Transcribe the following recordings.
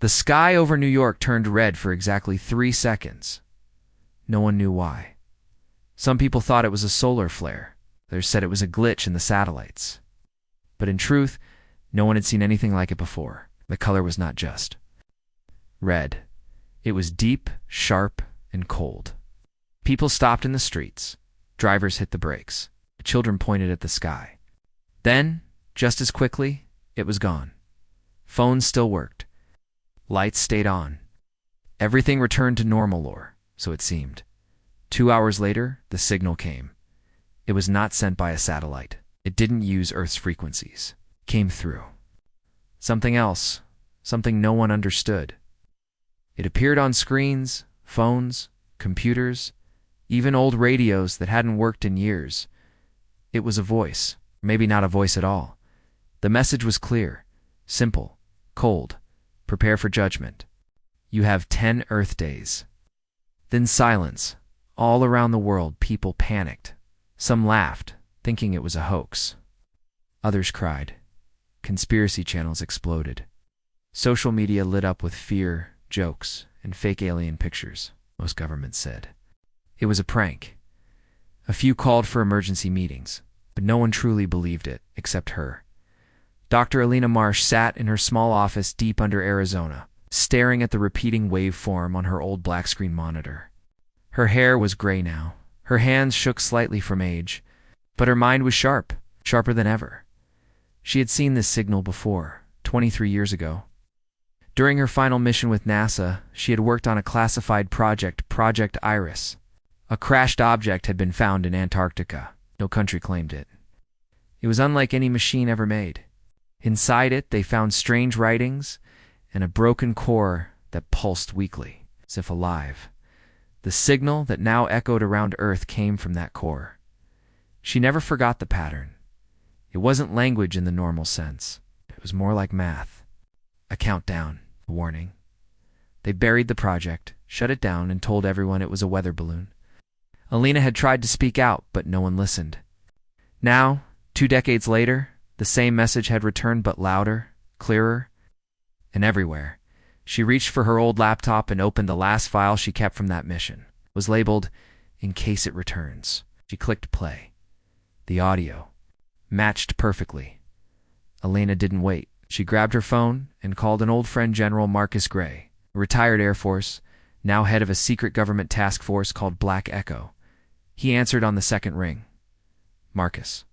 The sky over New York turned red for exactly 3 seconds. No one knew why. Some people thought it was a solar flare. Others said it was a glitch in the satellites. But in truth, no one had seen anything like it before. The color was not just red. It was deep, sharp, and cold. People stopped in the streets. Drivers hit the brakes. Children pointed at the sky. Then, just as quickly, it was gone. Phones still worked. Lights stayed on. Everything returned to normal, or so it seemed. 2 hours later, the signal came. It was not sent by a satellite. It didn't use Earth's frequencies. It came through. Something else. Something no one understood. It appeared on screens, phones, computers, even old radios that hadn't worked in years. It was a voice. Maybe not a voice at all. The message was clear, simple, cold. Prepare for judgment. You have 10 Earth days. Then silence. All around the world, people panicked. Some laughed, thinking it was a hoax. Others cried. Conspiracy channels exploded. Social media lit up with fear, jokes, and fake alien pictures, most governments said. It was a prank. A few called for emergency meetings, but no one truly believed it, except her. Dr. Alina Marsh sat in her small office deep under Arizona, staring at the repeating waveform on her old black screen monitor. Her hair was gray now. Her hands shook slightly from age, but her mind was sharp, sharper than ever. She had seen this signal before, 23 years ago. During her final mission with NASA, she had worked on a classified project, Project Iris. A crashed object had been found in Antarctica. No country claimed it. It was unlike any machine ever made. Inside it, they found strange writings and a broken core that pulsed weakly, as if alive. The signal that now echoed around Earth came from that core. She never forgot the pattern. It wasn't language in the normal sense. It was more like math. A countdown, a warning. They buried the project, shut it down, and told everyone it was a weather balloon. Alina had tried to speak out, but no one listened. Now, 2 decades later, the same message had returned, but louder, clearer, and everywhere. She reached for her old laptop and opened the last file she kept from that mission. It was labeled, "In case it returns." She clicked play. The audio matched perfectly. Alina didn't wait. She grabbed her phone and called an old friend, General Marcus Gray, a retired Air Force, now head of a secret government task force called Black Echo. He answered on the second ring. "Marcus,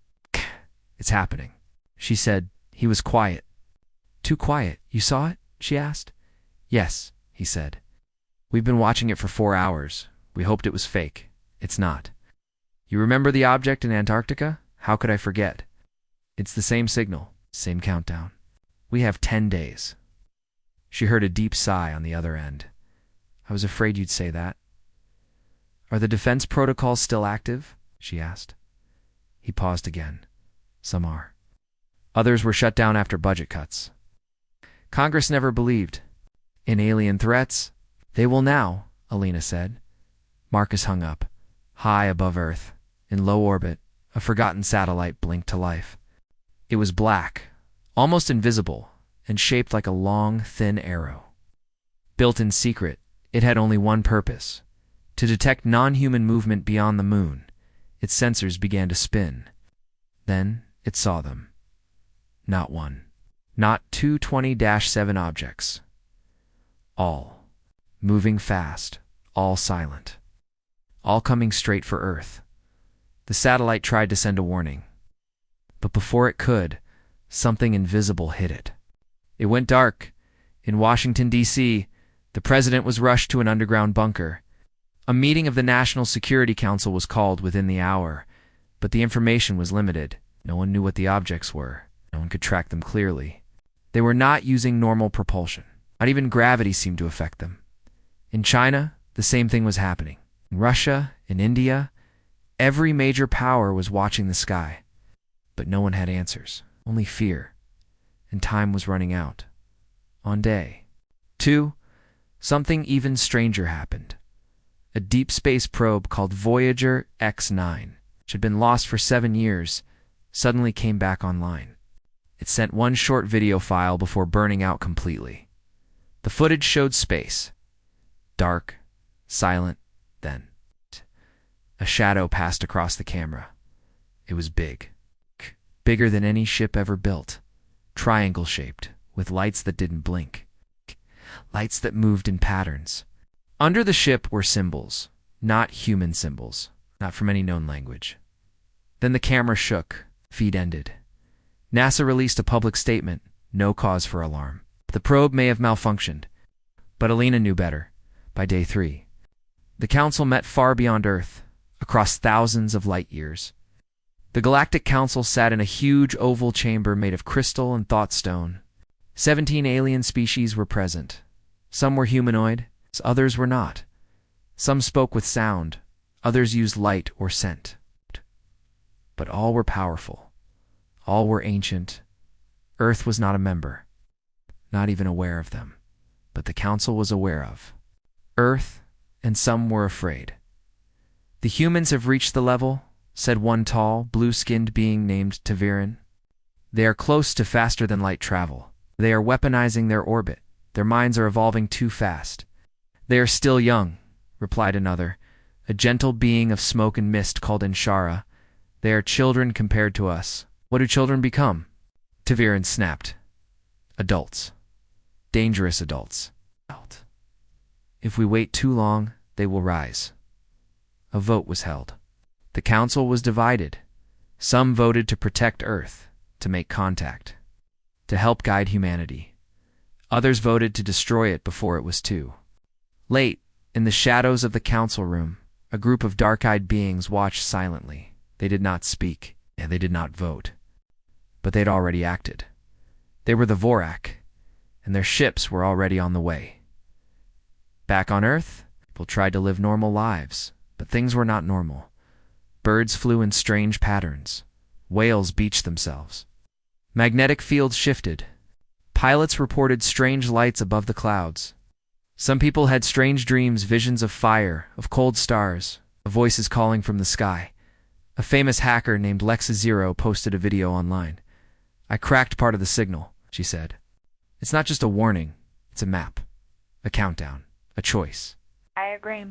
it's happening," she said. He was quiet. "Too quiet. You saw it?" she asked. "Yes," he said. "We've been watching it for 4 hours. We hoped it was fake. It's not. You remember the object in Antarctica? How could I forget? It's the same signal, same countdown. We have 10 days. She heard a deep sigh on the other end. "I was afraid you'd say that." "Are the defense protocols still active?" she asked. He paused again. "Some are. Others were shut down after budget cuts. Congress never believed in alien threats. They will now," Alina said. Marcus hung up. High above Earth, in low orbit, a forgotten satellite blinked to life. It was black, almost invisible, and shaped like a long, thin arrow. Built in secret, it had only one purpose: to detect non-human movement beyond the moon. Its sensors began to spin. Then it saw them. Not one. Not 2 20-7 objects. All. Moving fast. All silent. All coming straight for Earth. The satellite tried to send a warning. But before it could, something invisible hit it. It went dark. In Washington, D.C., the president was rushed to an underground bunker. A meeting of the National Security Council was called within the hour, but the information was limited. No one knew what the objects were. No one could track them clearly. They were not using normal propulsion. Not even gravity seemed to affect them. In China, the same thing was happening. In Russia, in India, every major power was watching the sky. But no one had answers, only fear. And time was running out. On day 2, something even stranger happened. A deep space probe called Voyager X9, which had been lost for 7 years, suddenly came back online. It sent one short video file before burning out completely. The footage showed space. Dark, silent, then a shadow passed across the camera. It was big. Bigger than any ship ever built. Triangle-shaped, with lights that didn't blink. Lights that moved in patterns. Under the ship were symbols, not human symbols, not from any known language. Then the camera shook. Feed ended. NASA released a public statement, no cause for alarm. The probe may have malfunctioned, but Alina knew better. By day 3, the Council met far beyond Earth, across thousands of light years. The Galactic Council sat in a huge oval chamber made of crystal and thought stone. 17 alien species were present. Some were humanoid, others were not. Some spoke with sound, others used light or scent. But all were powerful. All were ancient. Earth was not a member, not even aware of them. But the Council was aware of Earth, and some were afraid. The humans have reached the level, said one tall, blue-skinned being named Taviran. They are close to faster-than-light travel. They are weaponizing their orbit. Their minds are evolving too fast. They are still young, replied another, a gentle being of smoke and mist called Inshara. They are children compared to us. What do children become? Taviran snapped. Adults. Dangerous adults. If we wait too long, they will rise. A vote was held. The Council was divided. Some voted to protect Earth, to make contact, to help guide humanity. Others voted to destroy it before it was too late. In the shadows of the Council room, a group of dark-eyed beings watched silently. They did not speak, and they did not vote. But they'd already acted. They were the Vorak, and their ships were already on the way. Back on Earth, people tried to live normal lives, but things were not normal. Birds flew in strange patterns. Whales beached themselves. Magnetic fields shifted. Pilots reported strange lights above the clouds. Some people had strange dreams, visions of fire, of cold stars, of voices calling from the sky. A famous hacker named Lexa0 posted a video online. I cracked part of the signal, she said. It's not just a warning, it's a map, a countdown, a choice. I agree.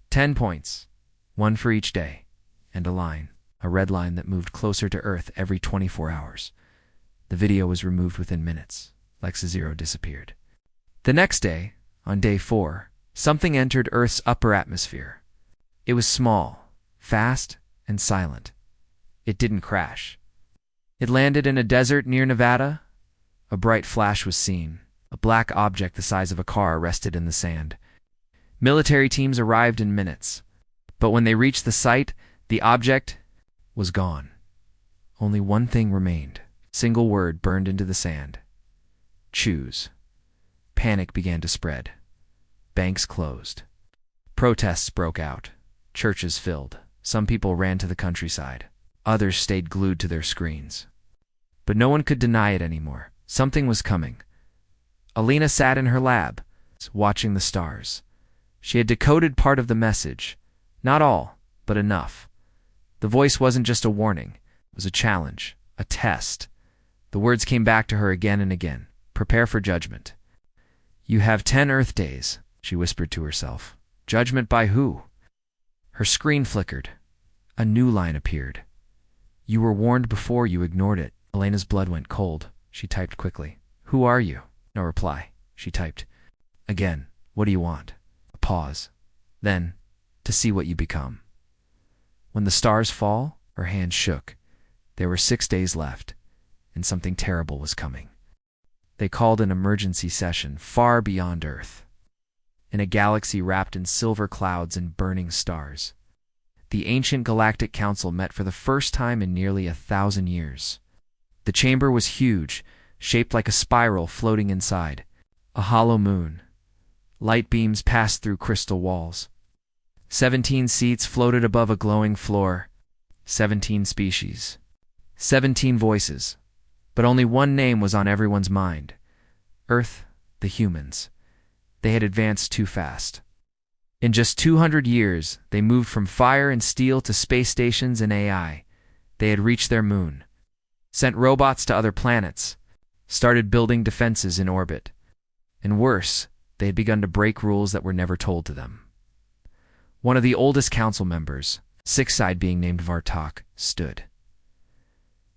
10 points, one for each day, and a line, a red line that moved closer to Earth every 24 hours. The video was removed within minutes. Lexa0 disappeared. The next day, on day 4, something entered Earth's upper atmosphere. It was small, fast, and silent. It didn't crash. It landed in a desert near Nevada. A bright flash was seen. A black object the size of a car rested in the sand. Military teams arrived in minutes. But when they reached the site, the object was gone. Only one thing remained. Single word burned into the sand. Choose. Panic began to spread. Banks closed. Protests broke out. Churches filled. Some people ran to the countryside. Others stayed glued to their screens. But no one could deny it anymore. Something was coming. Alina sat in her lab, watching the stars. She had decoded part of the message. Not all, but enough. The voice wasn't just a warning. It was a challenge, a test. The words came back to her again and again. Prepare for judgment. You have 10 Earth days, she whispered to herself. Judgment by who? Her screen flickered. A new line appeared. You were warned before, you ignored it. Elena's blood went cold. She typed quickly. Who are you? No reply. She typed. Again. What do you want? A pause. Then, to see what you become. When the stars fall, her hand shook. There were 6 days left, and something terrible was coming. They called an emergency session far beyond Earth. In a galaxy wrapped in silver clouds and burning stars. The ancient Galactic Council met for the first time in nearly 1,000 years. The chamber was huge, shaped like a spiral floating inside. A hollow moon. Light beams passed through crystal walls. 17 seats floated above a glowing floor. 17 species. 17 voices. But only one name was on everyone's mind. Earth, the humans. They had advanced too fast. In just 200 years, they moved from fire and steel to space stations and AI. They had reached their moon, sent robots to other planets, started building defenses in orbit. And worse, They had begun to break rules that were never told to them. One of the oldest council members, sixth side being named Vartok, stood.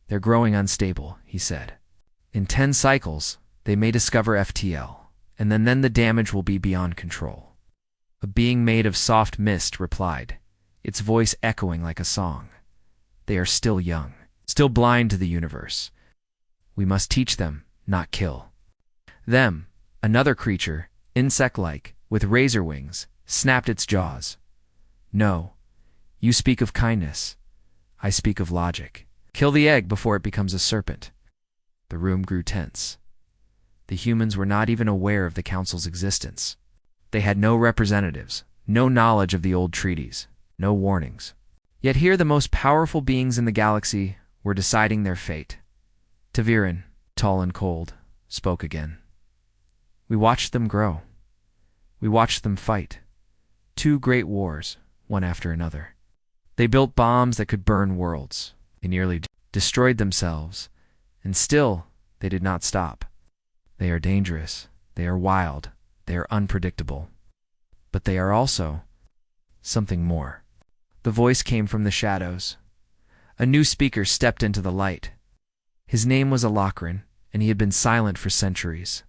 "They're growing unstable," he said. "In 10 cycles, they may discover FTL, and then the damage will be beyond control." A being made of soft mist replied, its voice echoing like a song. "They are still young, still blind to the universe. We must teach them, not kill." Them, another creature, insect-like, with razor wings, snapped its jaws. "No, you speak of kindness. I speak of logic. Kill the egg before it becomes a serpent." The room grew tense. The humans were not even aware of the council's existence. They had no representatives, no knowledge of the old treaties, no warnings. Yet here the most powerful beings in the galaxy were deciding their fate. Taviran, tall and cold, spoke again. "We watched them grow. We watched them fight. 2 great wars, one after another. They built bombs that could burn worlds. They nearly destroyed themselves, and still they did not stop. They are dangerous. They are wild. They are unpredictable. But they are also something more." The voice came from the shadows. A new speaker stepped into the light. His name was Alakran, and he had been silent for centuries.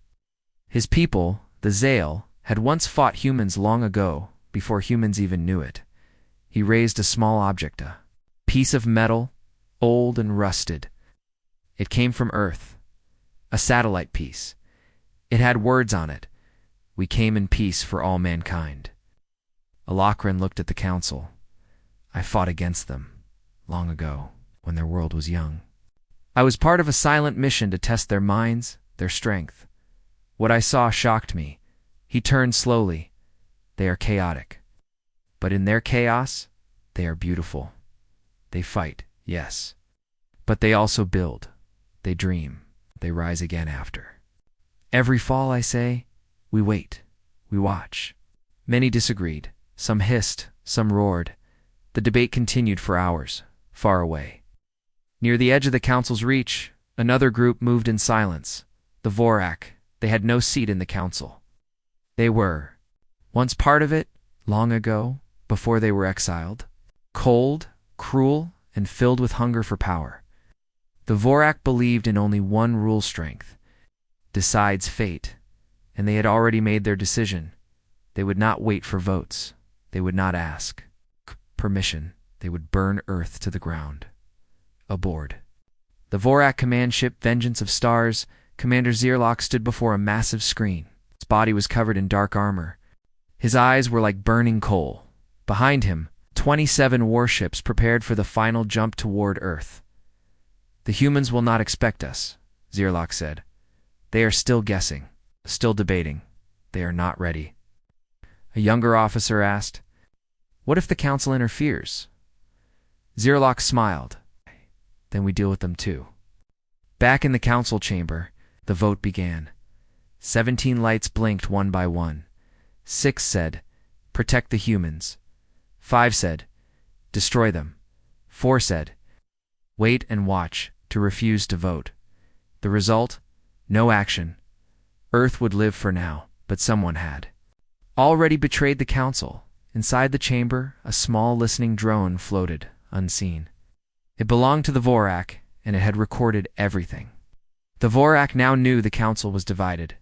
His people, the Zale, had once fought humans long ago, before humans even knew it. He raised a small object, a piece of metal, old and rusted. It came from Earth, a satellite piece. It had words on it. "We came in peace for all mankind." Alakran looked at the council. "I fought against them, long ago, when their world was young. I was part of a silent mission to test their minds, their strength. What I saw shocked me." He turned slowly. "They are chaotic. But in their chaos, they are beautiful. They fight, yes. But they also build. They dream. They rise again after. Every fall, I say, we wait. We watch." Many disagreed. Some hissed. Some roared. The debate continued for hours, far away. Near the edge of the council's reach, another group moved in silence. The Vorak. They had no seat in the council. They were once part of it, long ago, before they were exiled. Cold, cruel, and filled with hunger for power. The Vorak believed in only one rule: strength decides fate, and they had already made their decision. They would not wait for votes. They would not ask permission. They would burn Earth to the ground. Aboard the Vorak command ship Vengeance of Stars, Commander Zierlock stood before a massive screen. His body was covered in dark armor. His eyes were like burning coal. Behind him, 27 warships prepared for the final jump toward Earth. "The humans will not expect us," Zierlock said. "They are still guessing, still debating. They are not ready." A younger officer asked, "What if the council interferes?" Zierlock smiled. "Then we deal with them too." Back in the council chamber, the vote began. 17 lights blinked one by one. 6 said, "Protect the humans." 5 said, "Destroy them." 4 said, "Wait and watch," to refuse to vote. The result? No action. Earth would live for now, but someone had already betrayed the council. Inside the chamber, a small listening drone floated, unseen. It belonged to the Vorak, and it had recorded everything. The Vorak now knew the council was divided.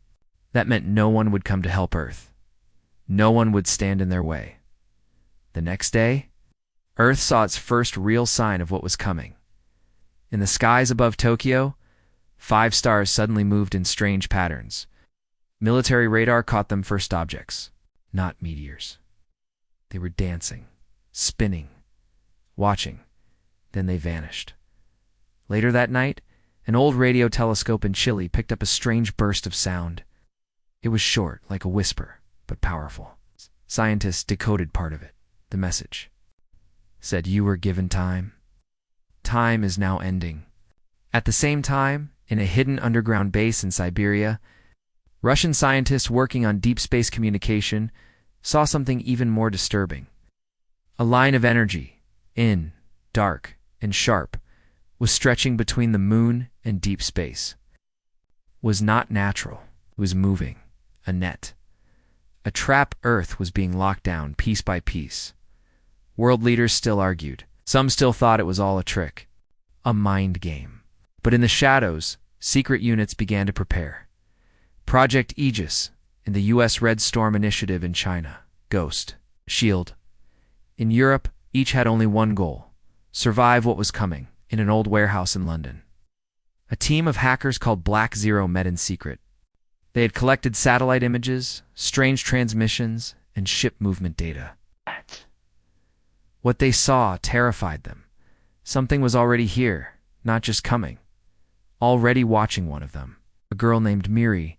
That meant no one would come to help Earth. No one would stand in their way. The next day, Earth saw its first real sign of what was coming. In the skies above Tokyo, 5 stars suddenly moved in strange patterns. Military radar caught them first objects, not meteors. They were dancing, spinning, watching. Then they vanished. Later that night, an old radio telescope in Chile picked up a strange burst of sound. It was short, like a whisper, but powerful. Scientists decoded part of it. The message said, "You were given time. Time is now ending." At the same time, in a hidden underground base in Siberia, Russian scientists working on deep space communication saw something even more disturbing. A line of energy, dark, and sharp, was stretching between the moon and deep space. Was not natural. It was moving. A net. A trap Earth was being locked down piece by piece. World leaders still argued. Some still thought it was all a trick, a mind game. But in the shadows, secret units began to prepare. Project Aegis in the U.S. Red Storm Initiative in China, Ghost, Shield. In Europe, each had only one goal: survive what was coming in an old warehouse in London. A team of hackers called Black Zero met in secret. They had collected satellite images, strange transmissions, and ship movement data. What they saw terrified them. Something was already here, not just coming. Already watching one of them. A girl named Miri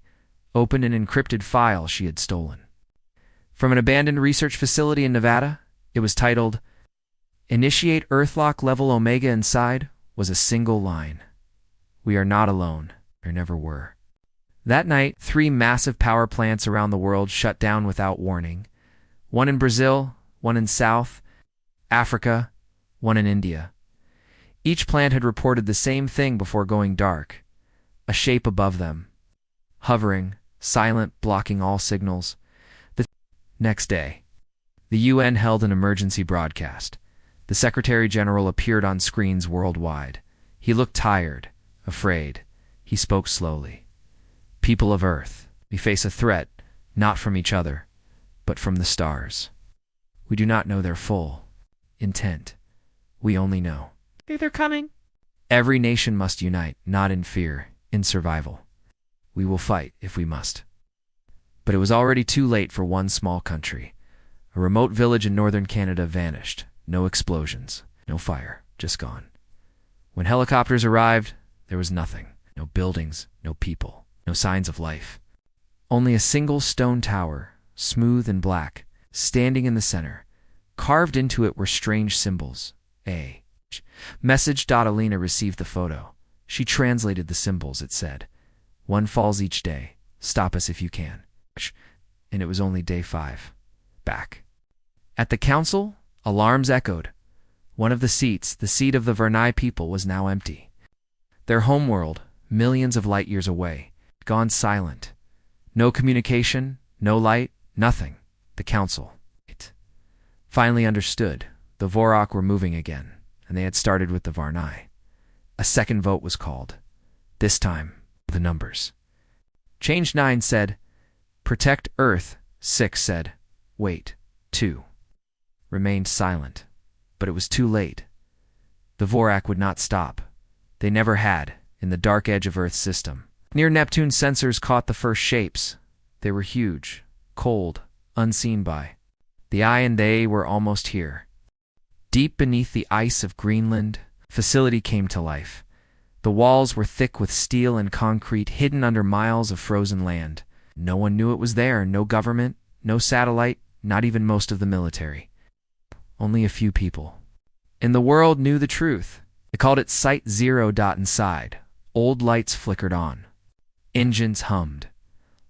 opened an encrypted file she had stolen. From an abandoned research facility in Nevada, it was titled, "Initiate Earthlock Level Omega Inside," was a single line. "We are not alone. There never were." That night, 3 massive power plants around the world shut down without warning. One in Brazil, one in South Africa, one in India. Each plant had reported the same thing before going dark: a shape above them, hovering, silent, blocking all signals. The next day, the UN held an emergency broadcast. The Secretary General appeared on screens worldwide. He looked tired, afraid. He spoke slowly. "People of Earth, we face a threat, not from each other, but from the stars. We do not know their full intent. We only know they're coming. Every nation must unite, not in fear, in survival. We will fight if we must." But it was already too late for one small country. A remote village in northern Canada vanished. No explosions, no fire, just gone. When helicopters arrived, there was nothing. No buildings, no people, no signs of life. Only a single stone tower, smooth and black, standing in the center. Carved into it were strange symbols. A message. Alina received the photo. She translated the symbols. It said, "One falls each day. Stop us if you can." And it was only day 5. Back. At the council, alarms echoed. One of the seats, the seat of the Vernai people, was now empty. Their homeworld, millions of light years away, gone silent. No communication, no light, nothing. The council finally understood. The Vorok were moving again, and they had started with the Varnai. A second vote was called. This time, the numbers. Change 9 said, "Protect Earth." 6 said, "Wait." 2 remained silent, but it was too late. The Vorak would not stop. They never had, in the dark edge of Earth's system. Near Neptune, sensors caught the first shapes. They were huge, cold, unseen by the eye, and they were almost here. Deep beneath the ice of Greenland, facility came to life. The walls were thick with steel and concrete, hidden under miles of frozen land. No one knew it was there. No government, no satellite, not even most of the military. Only a few people in the world knew the truth. They called it Site 0. Inside, old lights flickered on. Engines hummed.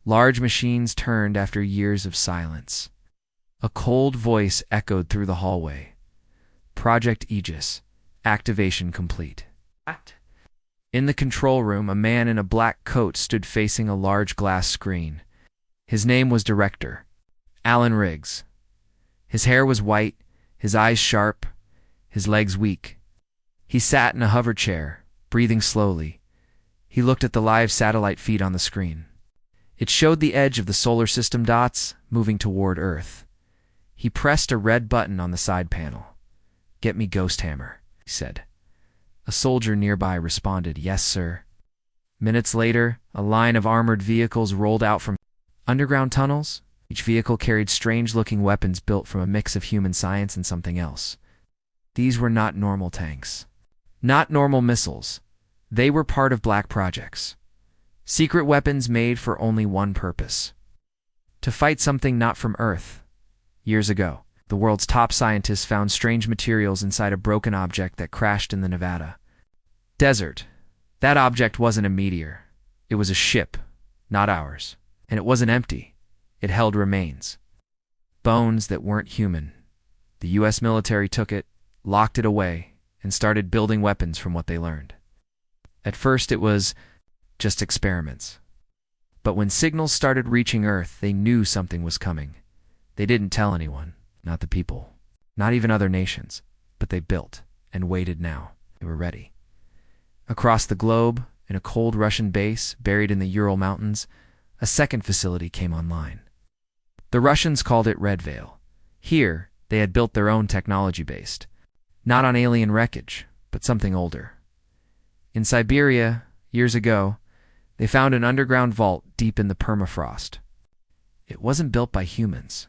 Large machines turned after years of silence. A cold voice echoed through the hallway. "Project Aegis. Activation complete." In the control room, a man in a black coat stood facing a large glass screen. His name was Director Alan Riggs. His hair was white, his eyes sharp, his legs weak. He sat in a hover chair, breathing slowly. He looked at the live satellite feed on the screen. It showed the edge of the solar system dots moving toward Earth. He pressed a red button on the side panel. "Get me Ghost Hammer," he said. A soldier nearby responded, "Yes, sir." Minutes later, a line of armored vehicles rolled out from underground tunnels. Each vehicle carried strange-looking weapons built from a mix of human science and something else. These were not normal tanks, not normal missiles. They were part of black projects. Secret weapons made for only one purpose: to fight something not from Earth. Years ago, the world's top scientists found strange materials inside a broken object that crashed in the Nevada desert. That object wasn't a meteor. It was a ship, not ours. And it wasn't empty. It held remains. Bones that weren't human. The U.S. military took it, locked it away, and started building weapons from what they learned. At first it was just experiments. But when signals started reaching Earth, they knew something was coming. They didn't tell anyone, not the people, not even other nations, but they built and waited now. They were ready. Across the globe, in a cold Russian base buried in the Ural Mountains, a second facility came online. The Russians called it Red Veil. Here, they had built their own technology based, not on alien wreckage, but something older. In Siberia, years ago, they found an underground vault deep in the permafrost. It wasn't built by humans.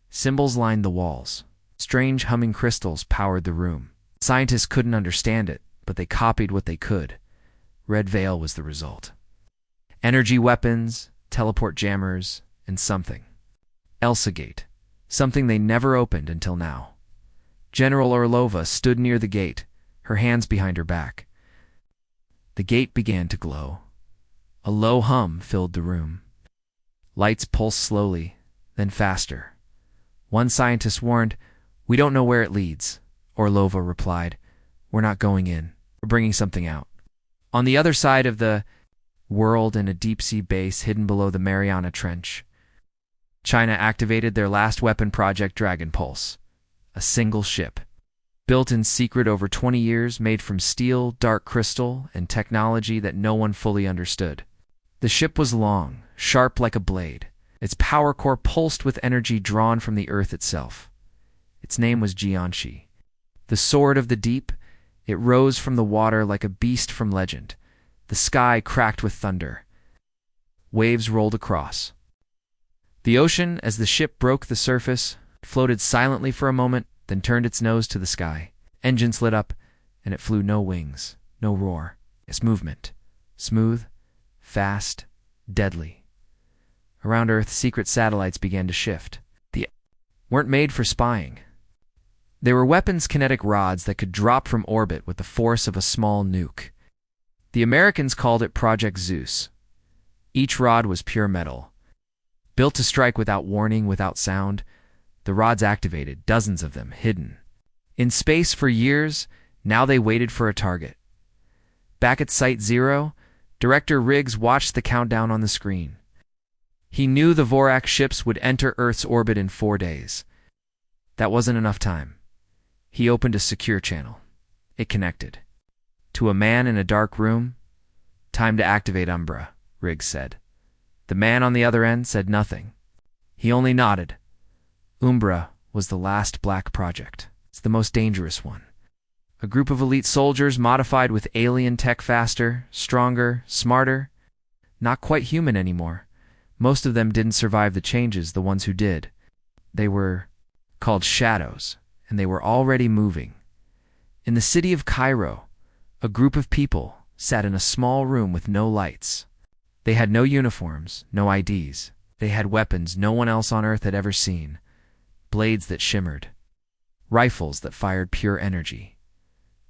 Symbols lined the walls. Strange humming crystals powered the room. Scientists couldn't understand it, but they copied what they could. Red Veil was the result. Energy weapons, teleport jammers, and something. Elsa Gate, something they never opened until now. General Orlova stood near the gate, her hands behind her back. The gate began to glow. A low hum filled the room. Lights pulsed slowly, then faster. One scientist warned, "We don't know where it leads." Orlova replied, "We're not going in. We're bringing something out." On the other side of the world, in a deep-sea base hidden below the Mariana Trench, China activated their last weapon project, Dragon Pulse, a single ship. Built in secret over 20 years, made from steel, dark crystal, and technology that no one fully understood. The ship was long, sharp like a blade. Its power core pulsed with energy drawn from the earth itself. Its name was Jianxi. The sword of the deep, it rose from the water like a beast from legend. The sky cracked with thunder. Waves rolled across. The ocean, as the ship broke the surface, floated silently for a moment, then turned its nose to the sky. Engines lit up, and it flew no wings, no roar. Its movement, smooth, fast, deadly. Around Earth, secret satellites began to shift. They weren't made for spying. They were weapons, kinetic rods that could drop from orbit with the force of a small nuke. The Americans called it Project Zeus. Each rod was pure metal. Built to strike without warning, without sound, the rods activated, dozens of them, hidden. In space for years, now they waited for a target. Back at Site Zero, Director Riggs watched the countdown on the screen. He knew the Vorak ships would enter Earth's orbit in 4 days. That wasn't enough time. He opened a secure channel. It connected. To a man in a dark room, "Time to activate Umbra," Riggs said. The man on the other end said nothing. He only nodded. Umbra was the last black project. It's the most dangerous one. A group of elite soldiers modified with alien tech, faster, stronger, smarter. Not quite human anymore. Most of them didn't survive the changes, the ones who did. They were called shadows, and they were already moving. In the city of Cairo, a group of people sat in a small room with no lights. They had no uniforms, no IDs. They had weapons no one else on Earth had ever seen. Blades that shimmered. Rifles that fired pure energy.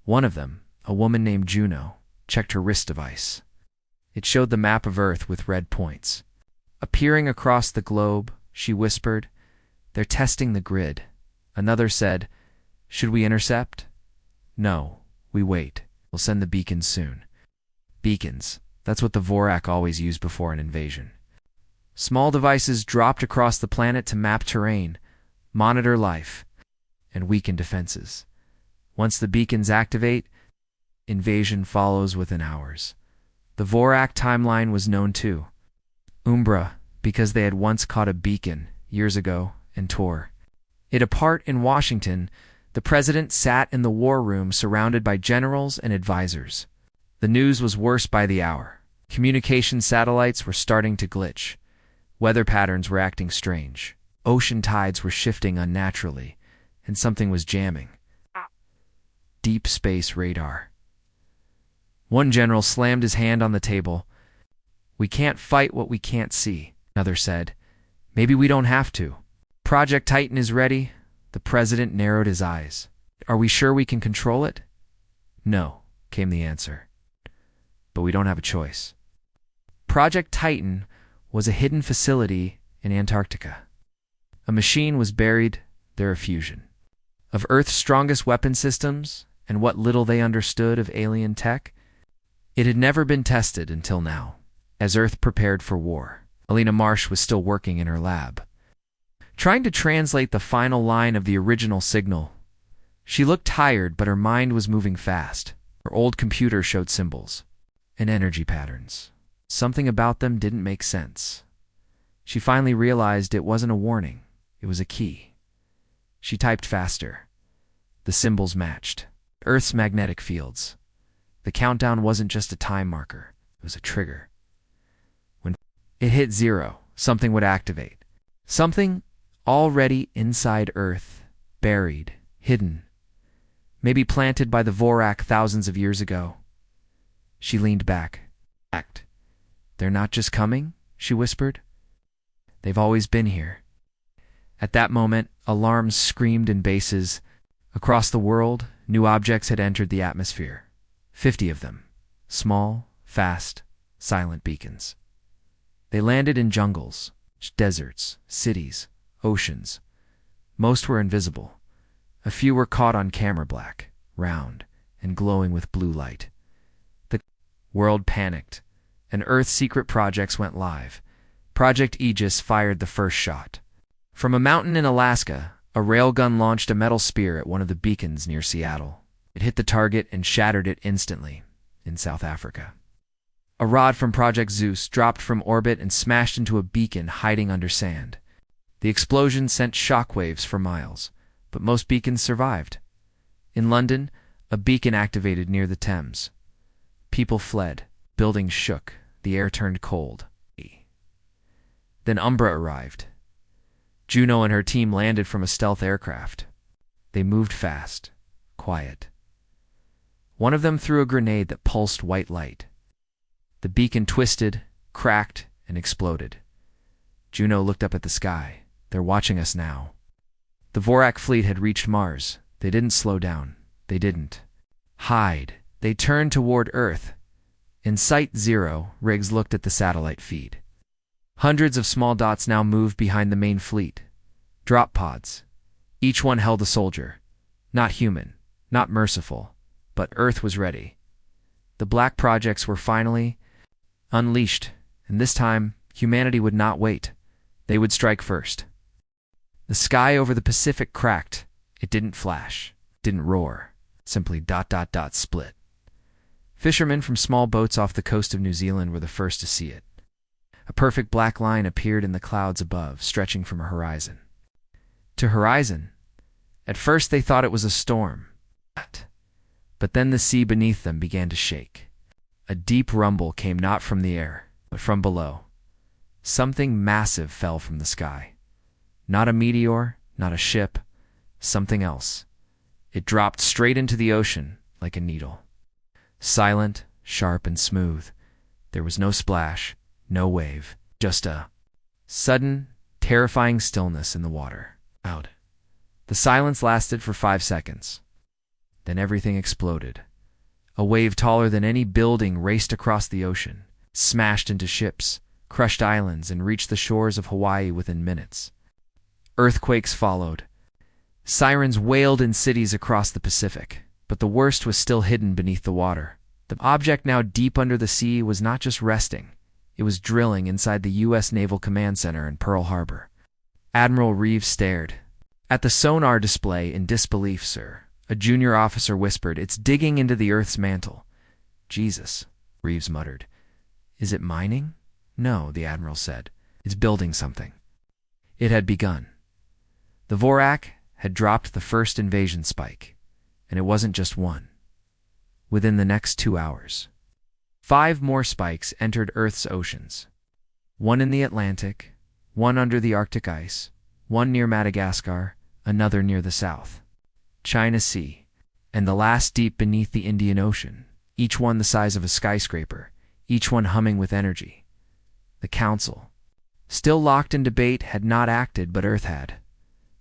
One of them, a woman named Juno, checked her wrist device. It showed the map of Earth with red points. Appearing across the globe, she whispered, "They're testing the grid." Another said, "Should we intercept?" "No, we wait. We'll send the beacons soon." Beacons. That's what the Vorak always used before an invasion. Small devices dropped across the planet to map terrain, monitor life, and weaken defenses. Once the beacons activate, invasion follows within hours. The Vorak timeline was known too. Umbra, because they had once caught a beacon years ago and tore it apart in Washington. The president sat in the war room surrounded by generals and advisors. The news was worse by the hour. Communication satellites were starting to glitch. Weather patterns were acting strange. Ocean tides were shifting unnaturally, and something was jamming. Deep space radar. One general slammed his hand on the table. "We can't fight what we can't see," another said. "Maybe we don't have to." "Project Titan is ready." The president narrowed his eyes. "Are we sure we can control it?" "No," came the answer. "But we don't have a choice." Project Titan was a hidden facility in Antarctica. A machine was buried there, a fusion of Earth's strongest weapon systems and what little they understood of alien tech. It had never been tested until now. As Earth prepared for war, Alina Marsh was still working in her lab, trying to translate the final line of the original signal. She looked tired, but her mind was moving fast. Her old computer showed symbols and energy patterns. Something about them didn't make sense. She finally realized it wasn't a warning, it was a key. She typed faster. The symbols matched Earth's magnetic fields. The countdown wasn't just a time marker, it was a trigger. When it hit 0, something would activate. Something already inside Earth, buried, hidden, maybe planted by the Vorak thousands of years ago. She leaned back. "They're not just coming," she whispered. "They've always been here." At that moment, alarms screamed in bases. Across the world, new objects had entered the atmosphere. 50 of them. Small, fast, silent beacons. They landed in jungles, deserts, cities, oceans. Most were invisible. A few were caught on camera, black, round, and glowing with blue light. The world panicked, and Earth's secret projects went live. Project Aegis fired the first shot. From a mountain in Alaska, a railgun launched a metal spear at one of the beacons near Seattle. It hit the target and shattered it instantly in South Africa. A rod from Project Zeus dropped from orbit and smashed into a beacon hiding under sand. The explosion sent shockwaves for miles, but most beacons survived. In London, a beacon activated near the Thames. People fled, buildings shook, the air turned cold. Then Umbra arrived. Juno and her team landed from a stealth aircraft. They moved fast, quiet. One of them threw a grenade that pulsed white light. The beacon twisted, cracked, and exploded. Juno looked up at the sky. "They're watching us now." The Vorak fleet had reached Mars. They didn't slow down. They didn't hide. They turned toward Earth. In Site 0, Riggs looked at the satellite feed. Hundreds of small dots now moved behind the main fleet. Drop pods. Each one held a soldier. Not human, not merciful, but Earth was ready. The black projects were finally unleashed, and this time, humanity would not wait. They would strike first. The sky over the Pacific cracked. It didn't flash, didn't roar, simply ... split. Fishermen from small boats off the coast of New Zealand were the first to see it. A perfect black line appeared in the clouds above, stretching from a horizon to horizon. At first they thought it was a storm, but then the sea beneath them began to shake. A deep rumble came not from the air, but from below. Something massive fell from the sky. Not a meteor, not a ship, something else. It dropped straight into the ocean like a needle. Silent, sharp, and smooth. There was no splash, no wave, just a sudden, terrifying stillness in the water. Out. The silence lasted for 5 seconds. Then everything exploded. A wave taller than any building raced across the ocean, smashed into ships, crushed islands, and reached the shores of Hawaii within minutes. Earthquakes followed. Sirens wailed in cities across the Pacific, but the worst was still hidden beneath the water. The object now deep under the sea was not just resting. It was drilling inside the U.S. Naval Command Center in Pearl Harbor. Admiral Reeves stared at the sonar display in disbelief. "Sir," a junior officer whispered, "it's digging into the Earth's mantle." "Jesus," Reeves muttered. "Is it mining?" "No," the admiral said. "It's building something." It had begun. The Vorak had dropped the first invasion spike, and it wasn't just one. Within the next 2 hours, 5 more spikes entered Earth's oceans. One in the Atlantic, one under the Arctic ice, one near Madagascar, another near the South China Sea, and the last deep beneath the Indian Ocean, each one the size of a skyscraper, each one humming with energy. The Council, still locked in debate, had not acted, but Earth had.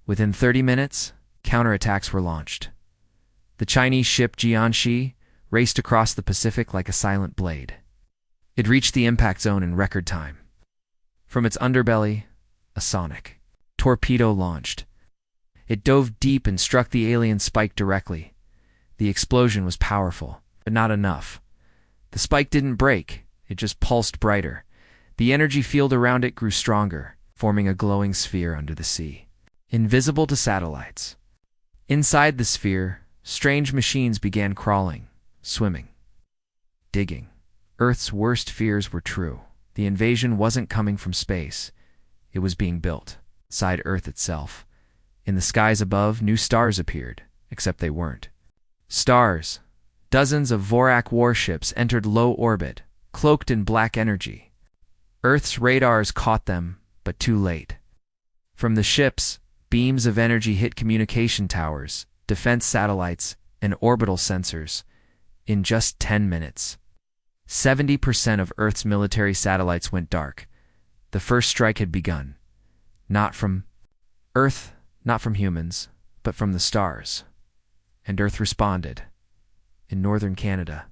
Within 30 minutes, counterattacks were launched. The Chinese ship Jiangxi raced across the Pacific like a silent blade. It reached the impact zone in record time. From its underbelly, a sonic torpedo launched. It dove deep and struck the alien spike directly. The explosion was powerful, but not enough. The spike didn't break, it just pulsed brighter. The energy field around it grew stronger, forming a glowing sphere under the sea, invisible to satellites. Inside the sphere, strange machines began crawling, swimming, digging. Earth's worst fears were true. The invasion wasn't coming from space. It was being built inside Earth itself. In the skies above, new stars appeared, except they weren't stars. Dozens of Vorak warships entered low orbit, cloaked in black energy. Earth's radars caught them, but too late. From the ships, beams of energy hit communication towers, defense satellites, and orbital sensors. In just 10 minutes, 70% of Earth's military satellites went dark. The first strike had begun. Not from Earth, not from humans, but from the stars. And Earth responded. In northern Canada,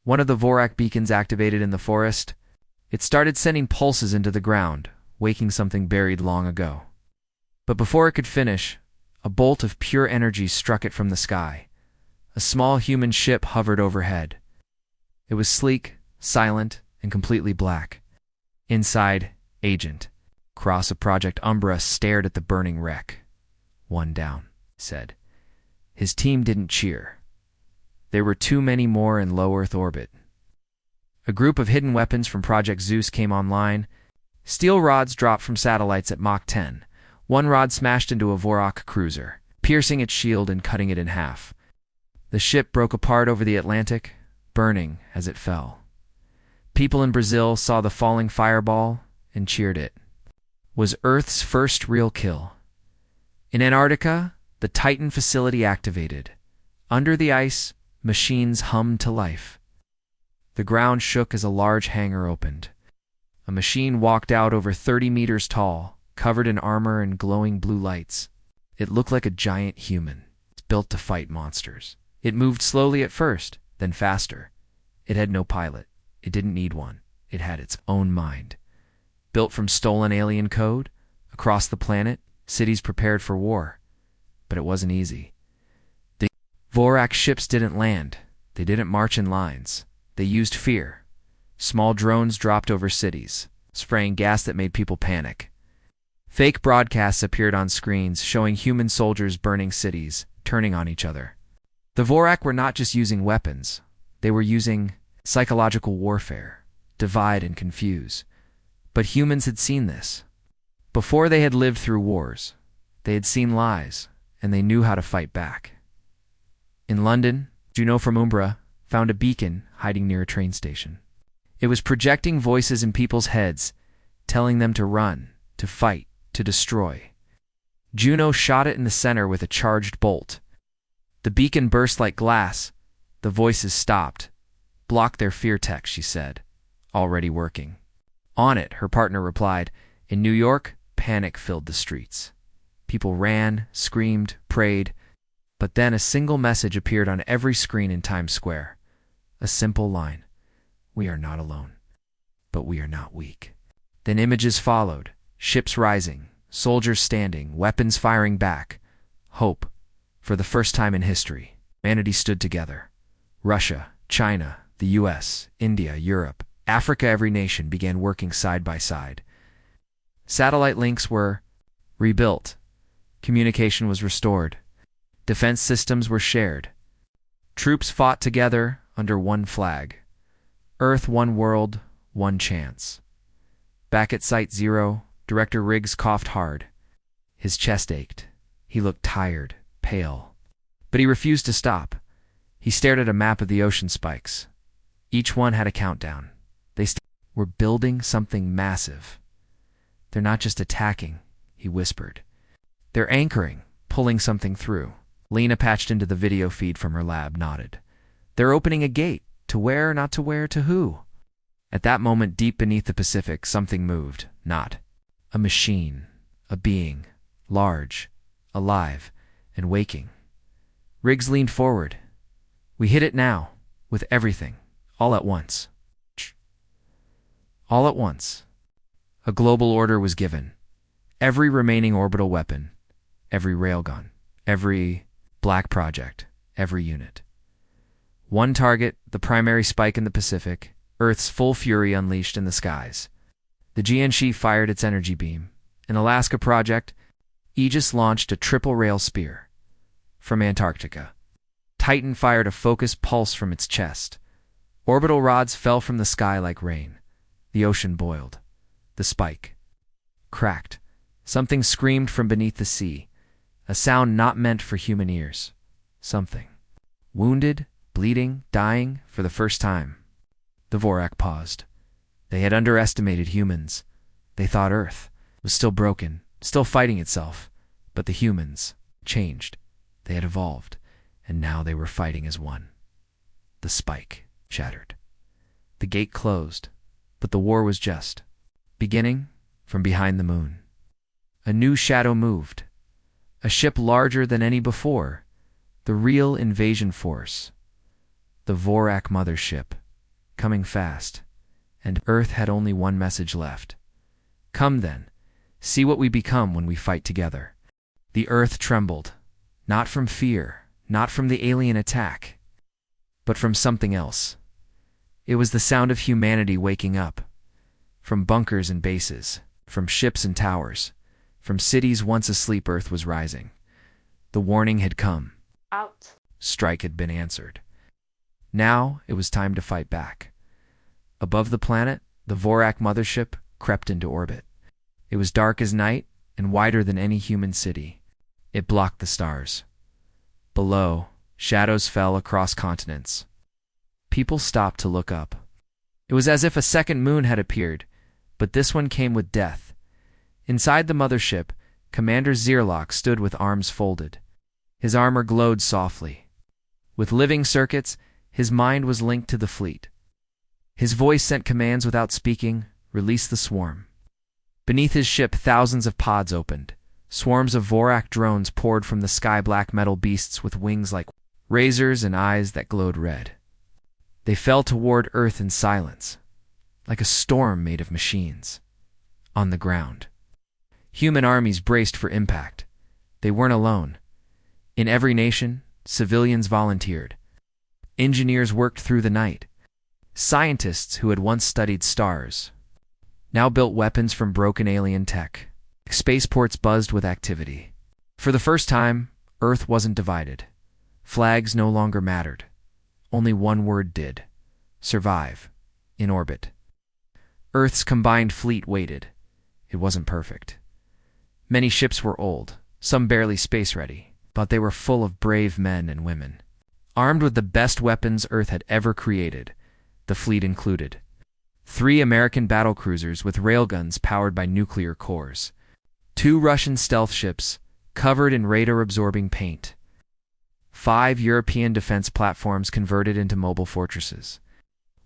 one of the Vorak beacons activated in the forest. It started sending pulses into the ground, waking something buried long ago. But before it could finish, a bolt of pure energy struck it from the sky. A small human ship hovered overhead. It was sleek, silent, and completely black. Inside, Agent Cross of Project Umbra stared at the burning wreck. "One down," he said. His team didn't cheer. There were too many more in low Earth orbit. A group of hidden weapons from Project Zeus came online. Steel rods dropped from satellites at Mach 10. One rod smashed into a Vorak cruiser, piercing its shield and cutting it in half. The ship broke apart over the Atlantic, burning as it fell. People in Brazil saw the falling fireball and cheered it. Was Earth's first real kill. In Antarctica, the Titan facility activated. Under the ice, machines hummed to life. The ground shook as a large hangar opened. A machine walked out over 30 meters tall, covered in armor and glowing blue lights. It looked like a giant human, built to fight monsters. It moved slowly at first, then faster. It had no pilot. It didn't need one. It had its own mind. Built from stolen alien code, across the planet, cities prepared for war. But it wasn't easy. The Vorak ships didn't land. They didn't march in lines. They used fear. Small drones dropped over cities, spraying gas that made people panic. Fake broadcasts appeared on screens showing human soldiers burning cities, turning on each other. The Vorak were not just using weapons. They were using psychological warfare, divide and confuse. But humans had seen this. Before they had lived through wars, they had seen lies, and they knew how to fight back. In London, Juno from Umbra found a beacon hiding near a train station. It was projecting voices in people's heads, telling them to run, to fight, to destroy. Juno shot it in the center with a charged bolt. The beacon burst like glass. The voices stopped. "Block their fear tech," she said. "Already working." "On it," her partner replied. In New York, panic filled the streets. People ran, screamed, prayed. But then a single message appeared on every screen in Times Square. A simple line. "We are not alone, but we are not weak." Then images followed. Ships rising, soldiers standing, weapons firing back. Hope. For the first time in history, humanity stood together. Russia, China, the US, India, Europe, Africa, every nation began working side by side. Satellite links were rebuilt. Communication was restored. Defense systems were shared. Troops fought together under one flag. Earth, one world, one chance. Back at Site Zero, Director Riggs coughed hard. His chest ached. He looked tired, pale. But he refused to stop. He stared at a map of the ocean spikes. Each one had a countdown. They were building something massive. "They're not just attacking," he whispered. "They're anchoring, pulling something through." Lena, patched into the video feed from her lab, nodded. "They're opening a gate. To where, not to where, to who?" At that moment, deep beneath the Pacific, something moved. Not a machine, a being, large, alive, and waking. Riggs leaned forward. "We hit it now, with everything, all at once." All at once. A global order was given. Every remaining orbital weapon, every railgun, every black project, every unit. One target, the primary spike in the Pacific, Earth's full fury unleashed in the skies. The GNC fired its energy beam. An Alaska project, Aegis launched a triple-rail spear. From Antarctica, Titan fired a focused pulse from its chest. Orbital rods fell from the sky like rain. The ocean boiled. The spike cracked. Something screamed from beneath the sea, a sound not meant for human ears. Something. Wounded, bleeding, dying for the first time. The Vorak paused. They had underestimated humans. They thought Earth was still broken, still fighting itself. But the humans changed. They had evolved, and now they were fighting as one. The spike shattered. The gate closed, but the war was just beginning from behind the moon. A new shadow moved. A ship larger than any before. The real invasion force. The Vorak mothership. Coming fast. And Earth had only one message left. Come then. See what we become when we fight together. The Earth trembled. Not from fear. Not from the alien attack. But from something else. It was the sound of humanity waking up. From bunkers and bases. From ships and towers. From cities once asleep, Earth was rising. The warning had come. Out. Strike had been answered. Now it was time to fight back. Above the planet, the Vorak mothership crept into orbit. It was dark as night and wider than any human city. It blocked the stars. Below, shadows fell across continents. People stopped to look up. It was as if a second moon had appeared, but this one came with death. Inside the mothership, Commander Zierlock stood with arms folded. His armor glowed softly. With living circuits, his mind was linked to the fleet. His voice sent commands without speaking. Release the swarm. Beneath his ship, thousands of pods opened. Swarms of Vorak drones poured from the sky, black metal beasts with wings like razors and eyes that glowed red. They fell toward Earth in silence, like a storm made of machines. On the ground, human armies braced for impact. They weren't alone. In every nation, civilians volunteered. Engineers worked through the night. Scientists who had once studied stars now built weapons from broken alien tech. Spaceports buzzed with activity. For the first time, Earth wasn't divided. Flags no longer mattered. Only one word did. Survive. In orbit. Earth's combined fleet waited. It wasn't perfect. Many ships were old, some barely space-ready, but they were full of brave men and women. Armed with the best weapons Earth had ever created, the fleet included 3 American battlecruisers with railguns powered by nuclear cores, 2 Russian stealth ships covered in radar-absorbing paint, 5 European defense platforms converted into mobile fortresses,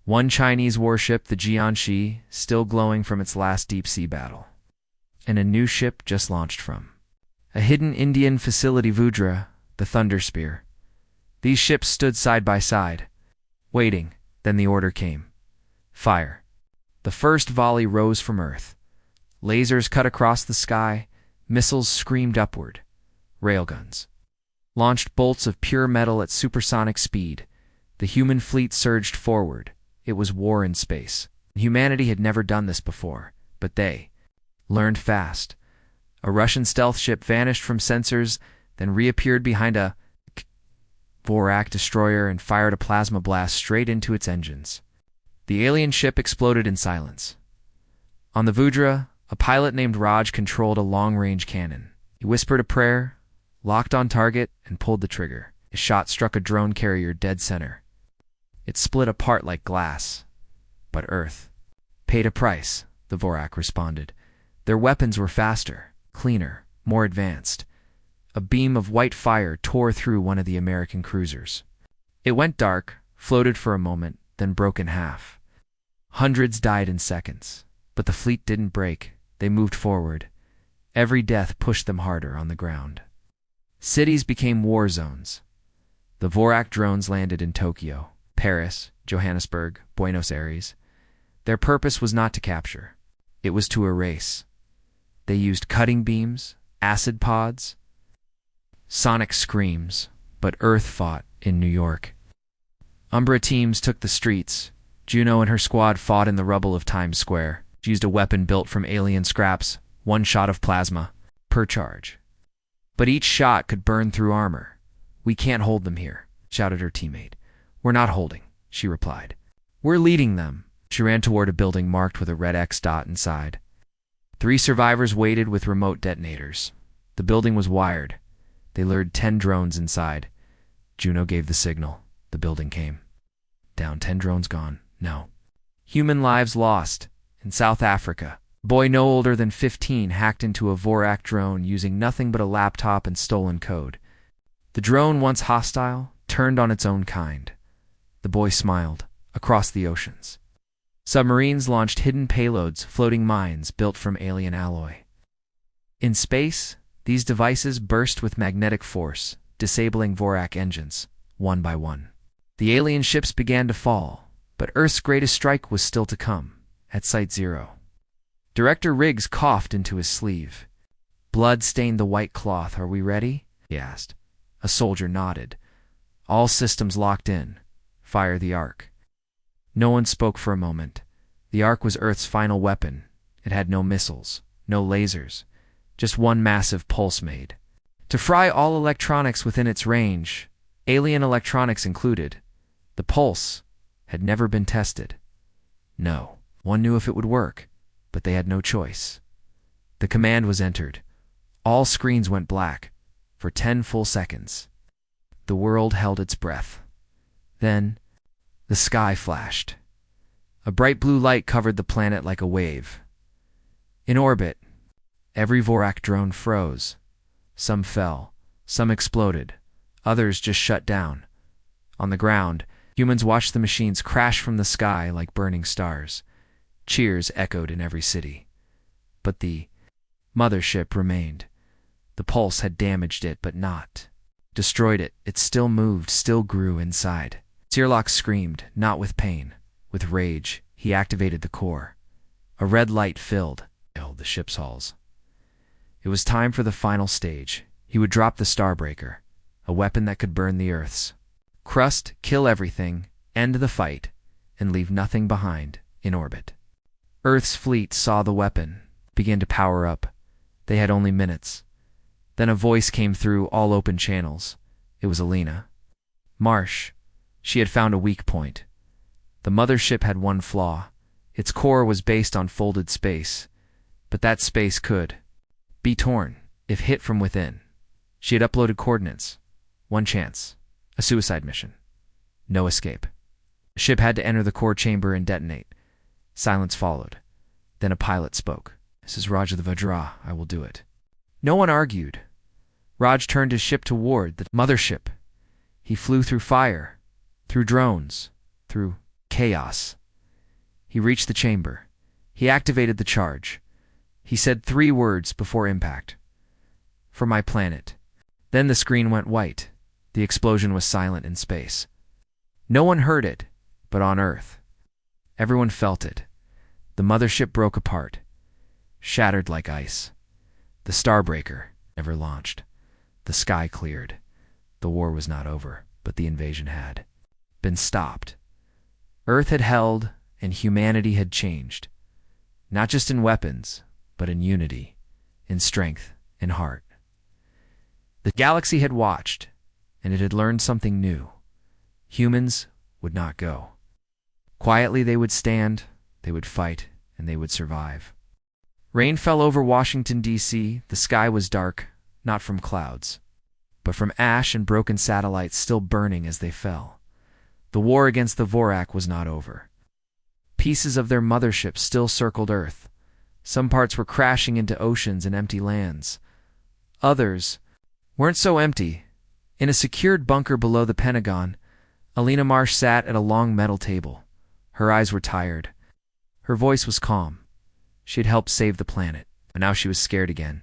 1 Chinese warship, the Jiangxi, still glowing from its last deep-sea battle, and a new ship just launched from a hidden Indian facility, Vudra, the Thunder Spear. These ships stood side by side, waiting. Then the order came. Fire. The first volley rose from Earth. Lasers cut across the sky. Missiles screamed upward. Railguns launched bolts of pure metal at supersonic speed. The human fleet surged forward. It was war in space. Humanity had never done this before, but they learned fast. A Russian stealth ship vanished from sensors, then reappeared behind a Vorak destroyer and fired a plasma blast straight into its engines. The alien ship exploded in silence. On the Vudra, a pilot named Raj controlled a long-range cannon. He whispered a prayer, locked on target, and pulled the trigger. His shot struck a drone carrier dead center. It split apart like glass. But Earth paid a price, the Vorak responded. Their weapons were faster, cleaner, more advanced. A beam of white fire tore through one of the American cruisers. It went dark, floated for a moment, then broke in half. Hundreds died in seconds, but the fleet didn't break. They moved forward. Every death pushed them harder on the ground. Cities became war zones. The Vorak drones landed in Tokyo, Paris, Johannesburg, Buenos Aires. Their purpose was not to capture. It was to erase. They used cutting beams, acid pods, sonic screams, but Earth fought in New York. Umbra teams took the streets. Juno and her squad fought in the rubble of Times Square. She used a weapon built from alien scraps, one shot of plasma per charge. But each shot could burn through armor. "We can't hold them here," shouted her teammate. "We're not holding," she replied. "We're leading them." She ran toward a building marked with a red X dot inside. 3 survivors waited with remote detonators. The building was wired. They lured 10 drones inside. Juno gave the signal. The building came. Down, 10 drones gone. No. Human lives lost. In South Africa, a boy no older than 15 hacked into a Vorak drone using nothing but a laptop and stolen code. The drone, once hostile, turned on its own kind. The boy smiled. Across the oceans, submarines launched hidden payloads, floating mines built from alien alloy. In space, these devices burst with magnetic force, disabling Vorak engines, one by one. The alien ships began to fall, but Earth's greatest strike was still to come, at Site Zero. Director Riggs coughed into his sleeve. Blood stained the white cloth. "Are we ready?" he asked. A soldier nodded. "All systems locked in. Fire the Ark." No one spoke for a moment. The Ark was Earth's final weapon. It had no missiles, no lasers, just one massive pulse made to fry all electronics within its range, alien electronics included. The pulse had never been tested. No one knew if it would work, but they had no choice. The command was entered. All screens went black for 10 full seconds. The world held its breath. Then the sky flashed. A bright blue light covered the planet like a wave. In orbit, every Vorak drone froze. Some fell, some exploded, others just shut down. On the ground, humans watched the machines crash from the sky like burning stars. Cheers echoed in every city. But the mothership remained. The pulse had damaged it, but not destroyed it. It still moved, still grew inside. Searlock screamed, not with pain, with rage. He activated the core. A red light filled the ship's hulls. It was time for the final stage. He would drop the Starbreaker, a weapon that could burn the Earth's crust, kill everything, end the fight, and leave nothing behind in orbit. Earth's fleet saw the weapon, began to power up. They had only minutes. Then a voice came through all open channels. It was Alina. Marsh. She had found a weak point. The mothership had one flaw. Its core was based on folded space, but that space could be torn if hit from within. She had uploaded coordinates. One chance. A suicide mission. No escape. The ship had to enter the core chamber and detonate. Silence followed. Then a pilot spoke. "This is Raj the Vajra. I will do it." No one argued. Raj turned his ship toward the mothership. He flew through fire, through drones, through chaos. He reached the chamber. He activated the charge. He said 3 words before impact. "For my planet." Then the screen went white. The explosion was silent in space. No one heard it, but on Earth, everyone felt it. The mothership broke apart, shattered like ice. The Starbreaker never launched. The sky cleared. The war was not over, but the invasion had been stopped. Earth had held, and humanity had changed. Not just in weapons, but in unity, in strength, in heart. The galaxy had watched, and it had learned something new. Humans would not go. Quietly they would stand, they would fight, and they would survive. Rain fell over Washington, D.C. The sky was dark, not from clouds, but from ash and broken satellites still burning as they fell. The war against the Vorak was not over. Pieces of their mothership still circled Earth. Some parts were crashing into oceans and empty lands. Others weren't so empty. In a secured bunker below the Pentagon, Alina Marsh sat at a long metal table. Her eyes were tired. Her voice was calm. She had helped save the planet, but now she was scared again.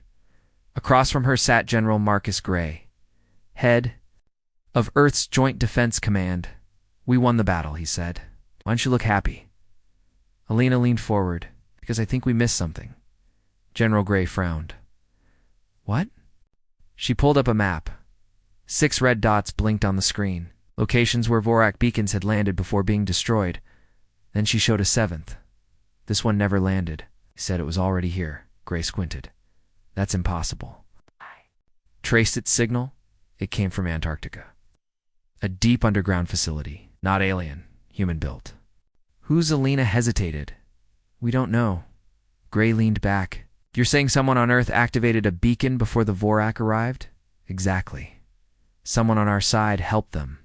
Across from her sat General Marcus Gray, head of Earth's Joint Defense Command. "We won the battle," he said. "Why don't you look happy?" Alina leaned forward. "Because I think we missed something." General Gray frowned. "What?" She pulled up a map. 6 red dots blinked on the screen, locations where Vorak beacons had landed before being destroyed. Then she showed a 7th. This one never landed. He said it was already here. Gray squinted. That's impossible. Traced its signal. It came from Antarctica. A deep underground facility. Not alien. Human-built. Who's Alina hesitated? We don't know. Gray leaned back. You're saying someone on Earth activated a beacon before the Vorak arrived? Exactly. Someone on our side helped them.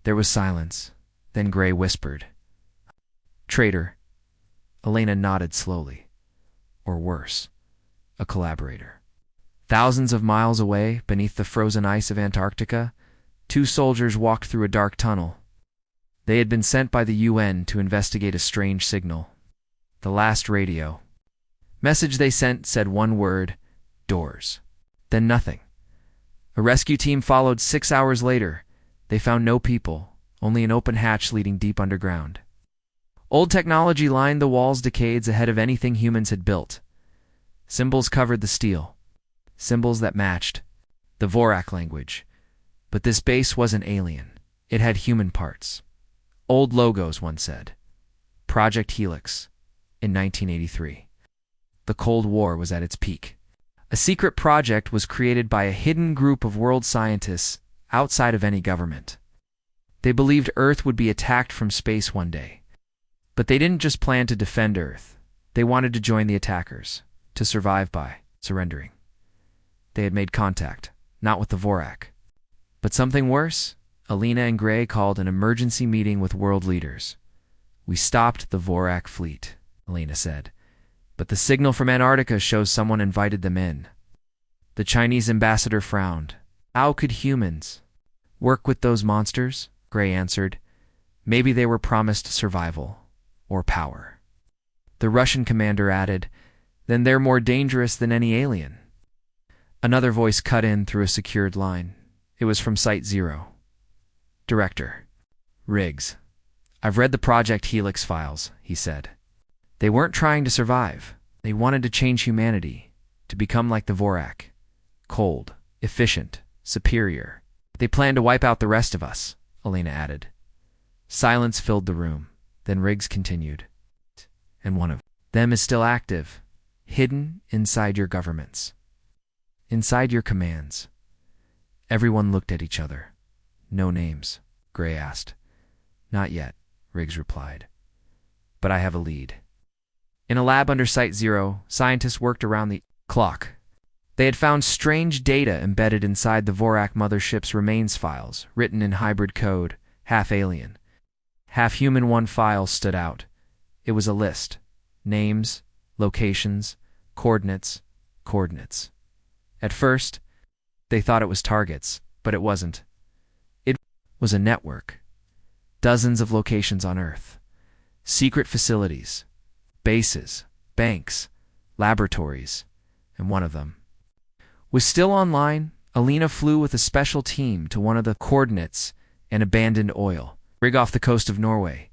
There was silence. Then Gray whispered. Traitor. Elena nodded slowly. Or worse, a collaborator. Thousands of miles away, beneath the frozen ice of Antarctica, two soldiers walked through a dark tunnel. They had been sent by the UN to investigate a strange signal. The last radio. Message they sent said one word, doors. Then nothing. A rescue team followed 6 hours later. They found no people, only an open hatch leading deep underground. Old technology lined the walls decades ahead of anything humans had built. Symbols covered the steel. Symbols that matched the Vorak language. But this base wasn't alien. It had human parts. Old logos, one said. Project Helix, in 1983. The Cold War was at its peak. A secret project was created by a hidden group of world scientists outside of any government. They believed Earth would be attacked from space one day. But they didn't just plan to defend Earth. They wanted to join the attackers, to survive by surrendering. They had made contact, not with the Vorak. But something worse? Alina and Gray called an emergency meeting with world leaders. We stopped the Vorak fleet, Alina said. But the signal from Antarctica shows someone invited them in. The Chinese ambassador frowned. How could humans work with those monsters? Gray answered. Maybe they were promised survival. Or power. The Russian commander added, then they're more dangerous than any alien. Another voice cut in through a secured line. It was from Site Zero. Director. Riggs. I've read the Project Helix files, he said. They weren't trying to survive. They wanted to change humanity, to become like the Vorak. Cold, efficient, superior. They planned to wipe out the rest of us, Elena added. Silence filled the room. Then Riggs continued. And one of them is still active, hidden inside your governments. Inside your commands. Everyone looked at each other. No names, Gray asked. Not yet, Riggs replied. But I have a lead. In a lab under Site Zero, scientists worked around the clock. They had found strange data embedded inside the Vorak mothership's remains files, written in hybrid code, half alien. Half human. One file stood out. It was a list. Names, locations, coordinates. At first, they thought it was targets, but it wasn't. It was a network. Dozens of locations on Earth. Secret facilities, bases, banks, laboratories, and one of them was still online. Alina flew with a special team to one of the coordinates and abandoned oil rig off the coast of Norway.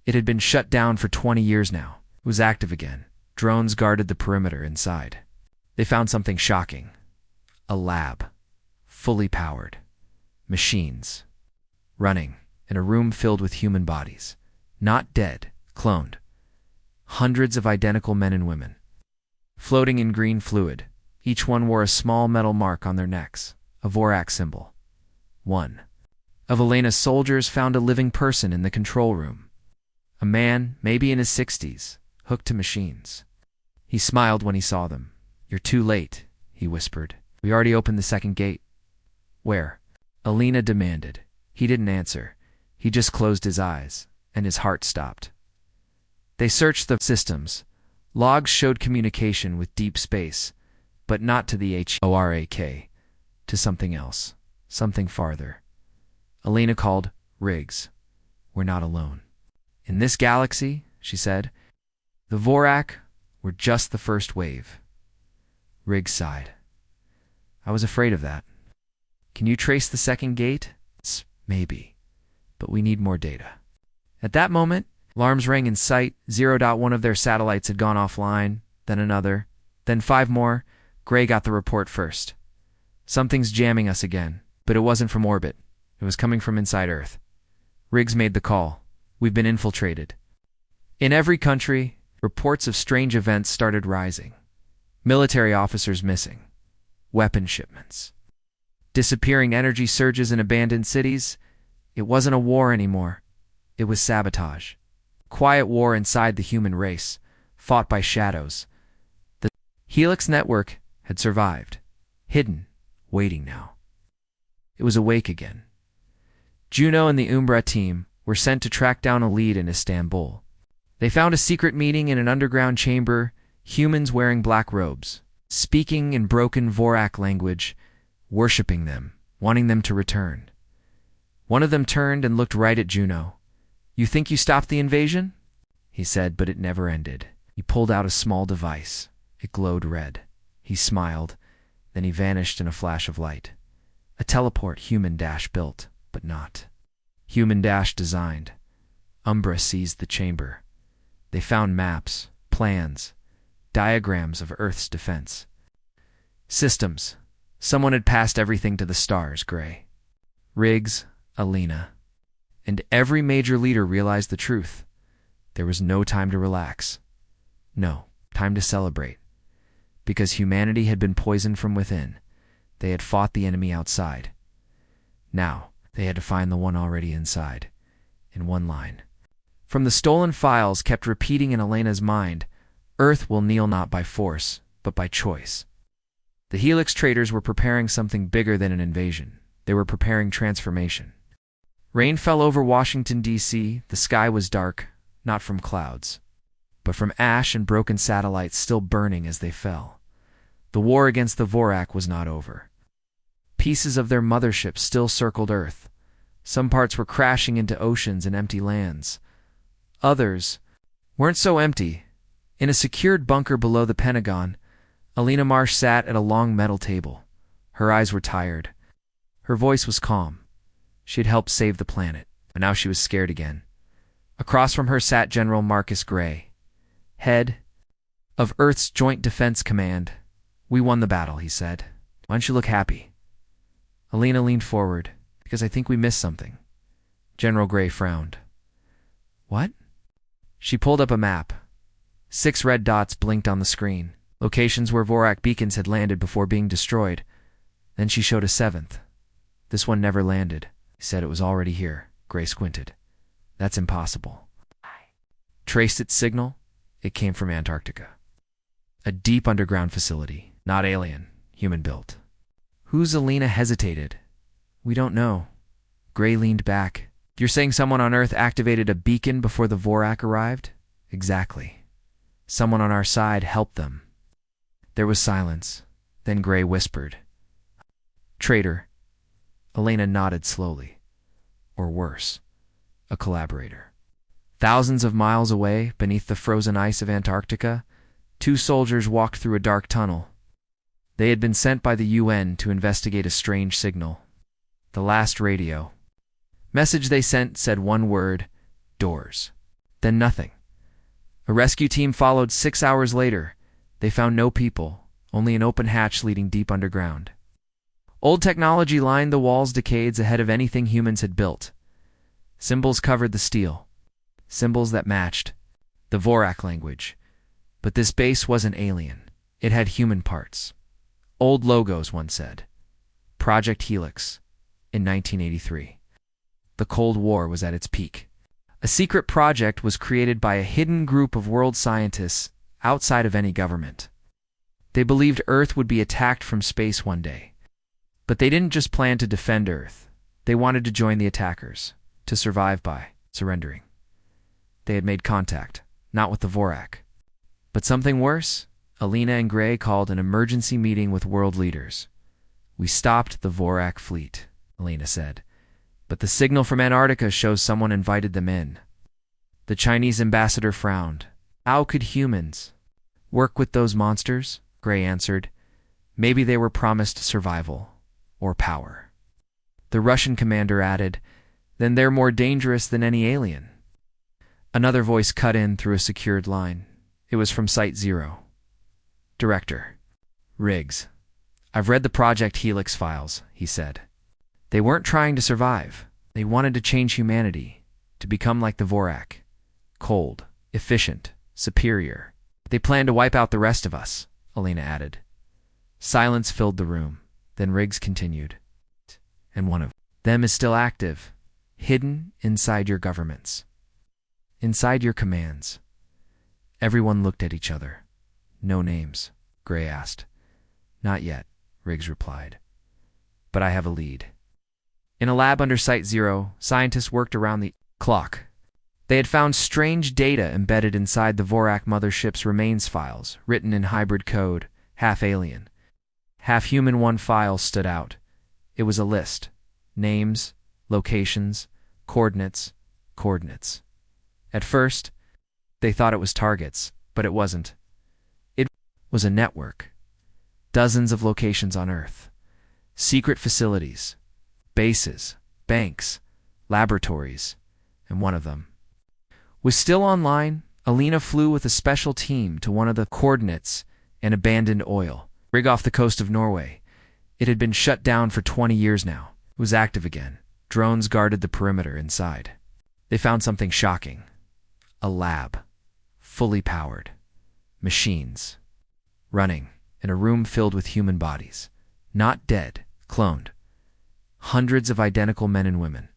It had been shut down for 20 years now. It was active again. Drones guarded the perimeter inside. They found something shocking. A lab. Fully powered. Machines. Running. In a room filled with human bodies. Not dead. Cloned. Hundreds of identical men and women. Floating in green fluid. Each one wore a small metal mark on their necks. A Vorak symbol. One of Elena's soldiers found a living person in the control room. A man, maybe in his 60s, hooked to machines. He smiled when he saw them. You're too late, he whispered. We already opened the second gate. Where? Alina demanded. He didn't answer. He just closed his eyes, and his heart stopped. They searched the systems. Logs showed communication with deep space, but not to the HFY, to something else, something farther. Alina called Riggs. We're not alone. In this galaxy, she said, the Vorak were just the first wave. Riggs sighed. I was afraid of that. Can you trace the second gate? Maybe, but we need more data. At that moment, alarms rang in sight. 0.1 of their satellites had gone offline, then another, then 5 more. Gray got the report first. Something's jamming us again, but it wasn't from orbit. It was coming from inside Earth. Riggs made the call. We've been infiltrated. In every country, Reports of strange events started rising. Military officers missing. Weapon shipments. Disappearing energy surges in abandoned cities. It wasn't a war anymore. It was sabotage. Quiet war inside the human race, fought by shadows. The Helix network had survived. Hidden, waiting now. It was awake again. Juno and the Umbra team were sent to track down a lead in Istanbul. They found a secret meeting in an underground chamber, humans wearing black robes, speaking in broken Vorak language, worshipping them, wanting them to return. One of them turned and looked right at Juno. "You think you stopped the invasion?" he said, but it never ended. He pulled out a small device. It glowed red. He smiled, then he vanished in a flash of light. A teleport Human-built, but not. Human-designed. Umbra seized the chamber. They found maps, plans, diagrams of Earth's defense. Systems. Someone had passed everything to the stars, Gray. Riggs, Alina. And every major leader realized the truth. There was no time to relax. No, time to celebrate. Because humanity had been poisoned from within. They had fought the enemy outside. Now, they had to find the one already inside. In one line. From the stolen files kept repeating in Elena's mind, Earth will kneel not by force, but by choice. The Helix traders were preparing something bigger than an invasion. They were preparing transformation. Rain fell over Washington, D.C. The sky was dark, not from clouds, but from ash and broken satellites still burning as they fell. The war against the Vorak was not over. Pieces of their mothership still circled Earth. Some parts were crashing into oceans and empty lands. Others weren't so empty. In a secured bunker below the Pentagon, Alina Marsh sat at a long metal table. Her eyes were tired. Her voice was calm. She had helped save the planet, but now she was scared again. Across from her sat General Marcus Gray, head of Earth's Joint Defense Command. "We won the battle," he said. "Why don't you look happy?" Alina leaned forward. "Because I think we missed something." General Gray frowned. "What?" She pulled up a map. 6 red dots blinked on the screen, locations where Vorak beacons had landed before being destroyed. Then she showed a 7th. "This one never landed." He said it was already here. Gray squinted. "That's impossible." Traced its signal. It came from Antarctica. A deep underground facility. Not alien. Human-built. Whose? Alina hesitated. "We don't know." Gray leaned back. "You're saying someone on Earth activated a beacon before the Vorak arrived?" "Exactly. Someone on our side helped them." There was silence. Then Gray whispered, "Traitor." Alina nodded slowly. Or worse, a collaborator. Thousands of miles away, beneath the frozen ice of Antarctica, 2 soldiers walked through a dark tunnel. They had been sent by the UN to investigate a strange signal. The last radio. Message they sent said one word, "Doors." Then nothing. A rescue team followed 6 hours later. They found no people, only an open hatch leading deep underground. Old technology lined the walls decades ahead of anything humans had built. Symbols covered the steel. Symbols that matched the Vorak language. But this base wasn't alien. It had human parts. Old logos, one said. Project Helix, in 1983. The Cold War was at its peak. A secret project was created by a hidden group of world scientists outside of any government. They believed Earth would be attacked from space one day. But they didn't just plan to defend Earth. They wanted to join the attackers, to survive by surrendering. They had made contact, not with the Vorak, but something worse. Alina and Gray called an emergency meeting with world leaders. "We stopped the Vorak fleet," Alina said, "but the signal from Antarctica shows someone invited them in." The Chinese ambassador frowned. "How could humans work with those monsters?" Gray answered. "Maybe they were promised survival. Or power." The Russian commander added, "Then they're more dangerous than any alien." Another voice cut in through a secured line. It was from Site 0. "Director Riggs, I've read the Project Helix files," he said. "They weren't trying to survive. They wanted to change humanity, to become like the Vorak. Cold, efficient, superior. They plan to wipe out the rest of us, Elena added. Silence filled the room. Then Riggs continued. And one of them is still active, hidden inside your governments, inside your commands. Everyone looked at each other. No names, Gray asked. Not yet, Riggs replied. But I have a lead. In a lab under Site Zero, scientists worked around the clock. They had found strange data embedded inside the Vorak mothership's remains files, written in hybrid code, half alien, half human. One file stood out. It was a list. Names, locations, coordinates. At first, they thought it was targets, but it wasn't. It was a network. Dozens of locations on Earth. Secret facilities, bases, banks, laboratories, and one of them was still online. Elena flew with a special team to one of the coordinates, an abandoned oil rig off the coast of Norway. It had been shut down for 20 years now. It was active again. Drones guarded the perimeter inside. They found something shocking. A lab, fully powered. Machines, running, in a room filled with human bodies. Not dead, cloned. Hundreds of identical men and women.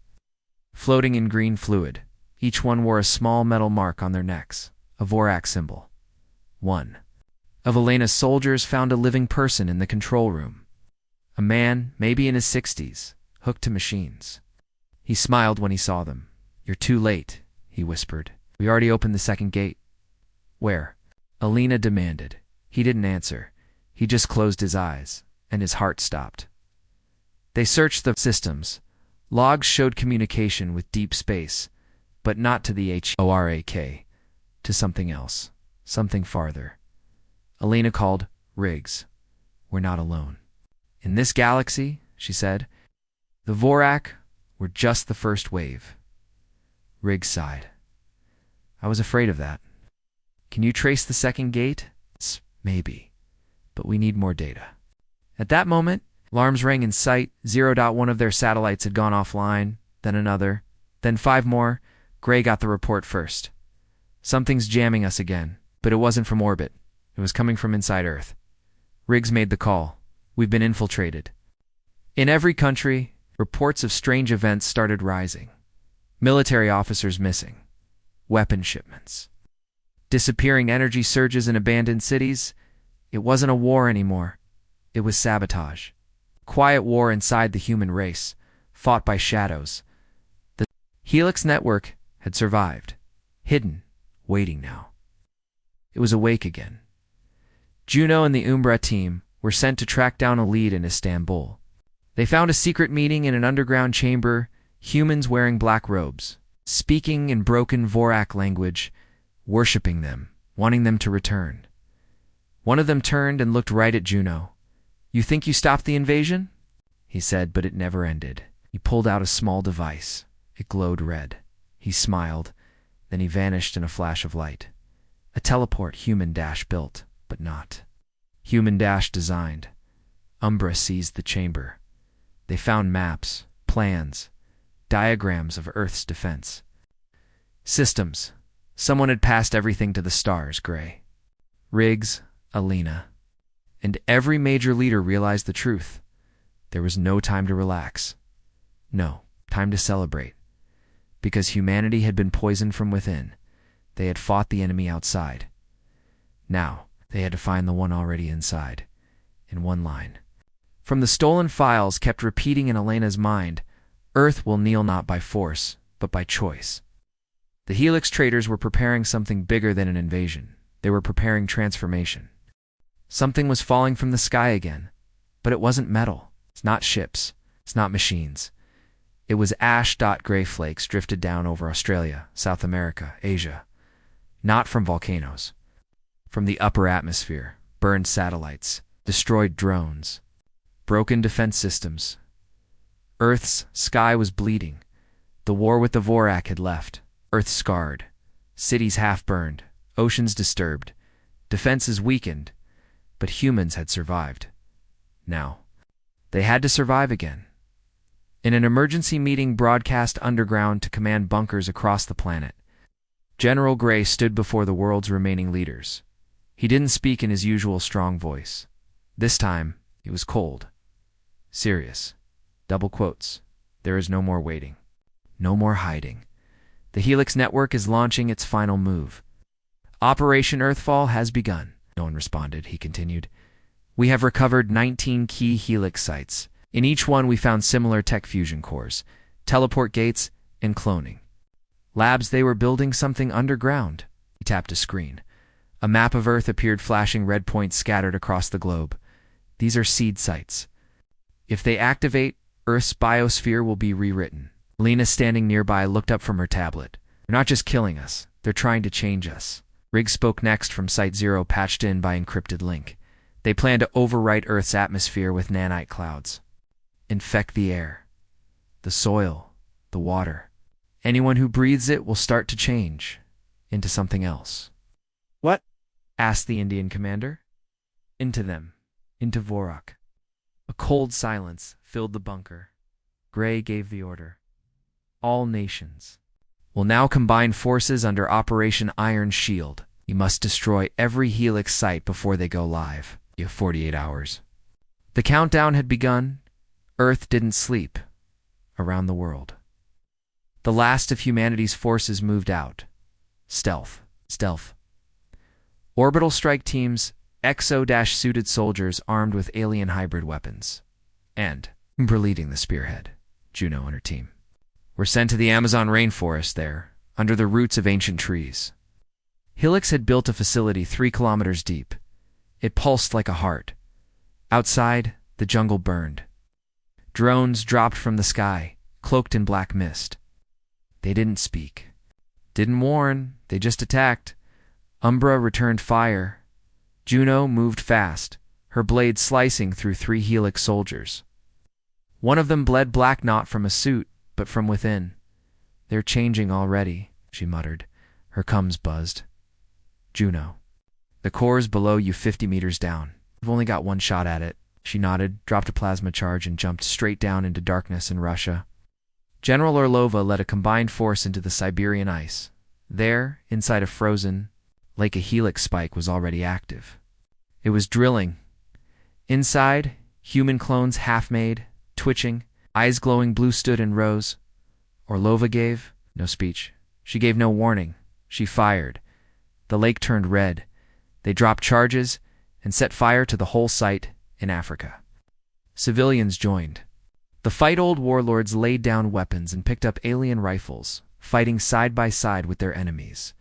Floating in green fluid. Each one wore a small metal mark on their necks, a Vorak symbol. One of Elena's soldiers found a living person in the control room. A man, maybe in his 60s, hooked to machines. He smiled when he saw them. You're too late, he whispered. We already opened the second gate. Where? Elena demanded. He didn't answer. He just closed his eyes, and his heart stopped. They searched the systems. Logs showed communication with deep space, but not to the HFY, to something else, something farther. Elena called, Riggs. We're not alone. In this galaxy, she said, the Vorak were just the first wave. Riggs sighed. I was afraid of that. Can you trace the second gate? Maybe, but we need more data. At that moment, alarms rang in sight. 0.1 of their satellites had gone offline, then another, then 5 more. Gray got the report first. Something's jamming us again, but it wasn't from orbit. It was coming from inside Earth. Riggs made the call. We've been infiltrated. In every country, reports of strange events started rising. Military officers missing. Weapon shipments. Disappearing energy surges in abandoned cities. It wasn't a war anymore. It was sabotage. Quiet war inside the human race, fought by shadows. The Helix network had survived. Hidden, waiting now. It was awake again. Juno and the Umbra team were sent to track down a lead in Istanbul. They found a secret meeting in an underground chamber, humans wearing black robes, speaking in broken Vorak language, worshipping them, wanting them to return. One of them turned and looked right at Juno. You think you stopped the invasion? He said, but it never ended. He pulled out a small device. It glowed red. He smiled, then he vanished in a flash of light. A teleport Human-built, but not. Human-designed. Umbra seized the chamber. They found maps, plans, diagrams of Earth's defense. Systems. Someone had passed everything to the stars, Gray. Riggs, Elena. And every major leader realized the truth. There was no time to relax. No, time to celebrate. Because humanity had been poisoned from within. They had fought the enemy outside. Now, they had to find the one already inside. In one line. From the stolen files kept repeating in Elena's mind, Earth will kneel not by force, but by choice. The Helix traders were preparing something bigger than an invasion. They were preparing transformation. Something was falling from the sky again, but it wasn't metal. It's not ships. It's not machines. It was ash. Gray flakes drifted down over Australia, South America, Asia. Not from volcanoes. From the upper atmosphere, burned satellites, destroyed drones, broken defense systems. Earth's sky was bleeding. The war with the Vorak had left. Earth scarred. Cities half-burned. Oceans disturbed. Defenses weakened. But humans had survived. Now, they had to survive again. In an emergency meeting broadcast underground to command bunkers across the planet, General Gray stood before the world's remaining leaders. He didn't speak in his usual strong voice. This time, he was cold. Serious. Double quotes. There is no more waiting. No more hiding. The Helix Network is launching its final move. Operation Earthfall has begun. No one responded, he continued. We have recovered 19 key Helix sites. In each one we found similar tech fusion cores, teleport gates, and cloning. Labs they were building something underground. He tapped a screen. A map of Earth appeared, flashing red points scattered across the globe. These are seed sites. If they activate, Earth's biosphere will be rewritten. Lena, standing nearby, looked up from her tablet. They're not just killing us, they're trying to change us. Riggs spoke next from Site 0, patched in by encrypted link. They plan to overwrite Earth's atmosphere with nanite clouds. Infect the air, the soil, the water. Anyone who breathes it will start to change into something else. What? Asked the Indian commander. Into them, into Vorak. A cold silence filled the bunker. Gray gave the order. All nations will now combine forces under Operation Iron Shield. You must destroy every Helix site before they go live. You have 48 hours. The countdown had begun. Earth didn't sleep. Around the world, the last of humanity's forces moved out. Stealth. Orbital strike teams, exo-suited soldiers armed with alien hybrid weapons. And, leading the spearhead, Juno and her team, were sent to the Amazon rainforest there, under the roots of ancient trees. Helix had built a facility 3 kilometers deep. It pulsed like a heart. Outside, the jungle burned. Drones dropped from the sky, cloaked in black mist. They didn't speak. Didn't warn, they just attacked. Umbra returned fire. Juno moved fast, her blade slicing through 3 Helix soldiers. One of them bled black not from a suit, but from within. They're changing already, she muttered. Her gums buzzed. Juno. The core's below you 50 meters down. You've only got one shot at it. She nodded, dropped a plasma charge, and jumped straight down into darkness in Russia. General Orlova led a combined force into the Siberian ice. There, inside a frozen lake, a Helix spike was already active. It was drilling. Inside, human clones half-made, twitching, eyes glowing blue stood in rows. Orlova gave no speech. She gave no warning. She fired. The lake turned red. They dropped charges and set fire to the whole site in Africa. Civilians joined. The fight-old warlords laid down weapons and picked up alien rifles, fighting side by side with their enemies.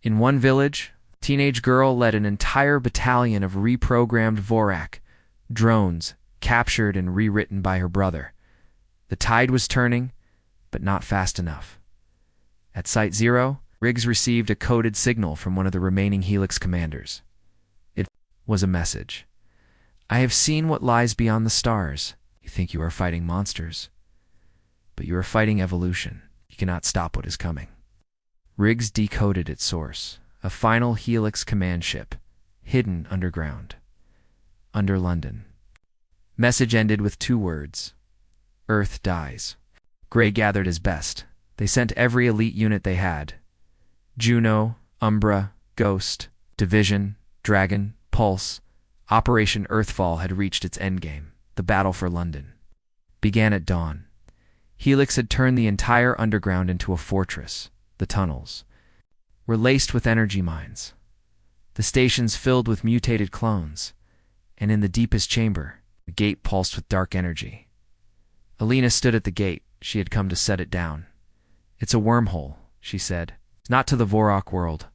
In one village, a teenage girl led an entire battalion of reprogrammed Vorak drones, captured and rewritten by her brother. The tide was turning, but not fast enough. At Site 0, Riggs received a coded signal from one of the remaining Helix commanders. It was a message. I have seen what lies beyond the stars. You think you are fighting monsters, but you are fighting evolution. You cannot stop what is coming. Riggs decoded its source, a final Helix command ship, hidden underground, under London. Message ended with 2 words. Earth dies. Gray gathered his best. They sent every elite unit they had. Juno, Umbra, Ghost, Division, Dragon, Pulse. Operation Earthfall had reached its endgame. The battle for London began at dawn. Helix had turned the entire underground into a fortress. The tunnels were laced with energy mines, the stations filled with mutated clones, and in the deepest chamber, the gate pulsed with dark energy. Alina stood at the gate. She had come to set it down. It's a wormhole, she said. Not to the Vorak world,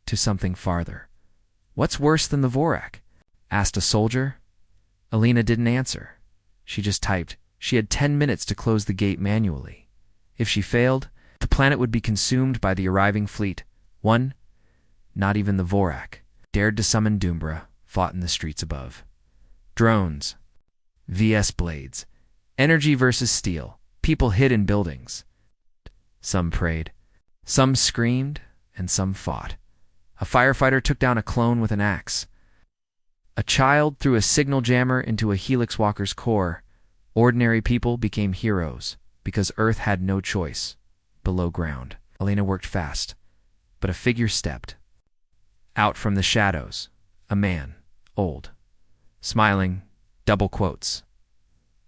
to something farther. What's worse than the Vorak? Asked a soldier. Alina didn't answer. She just typed. She had 10 minutes to close the gate manually. If she failed, the planet would be consumed by the arriving fleet. One, not even the Vorak, dared to summon Doombra, fought in the streets above. Drones. vs blades. Energy versus steel. People hid in buildings. Some prayed. Some screamed, and some fought. A firefighter took down a clone with an axe. A child threw a signal jammer into a Helix walker's core. Ordinary people became heroes because Earth had no choice. Below ground, Elena worked fast. but a figure stepped. Out from the shadows, a man, old, smiling, double quotes.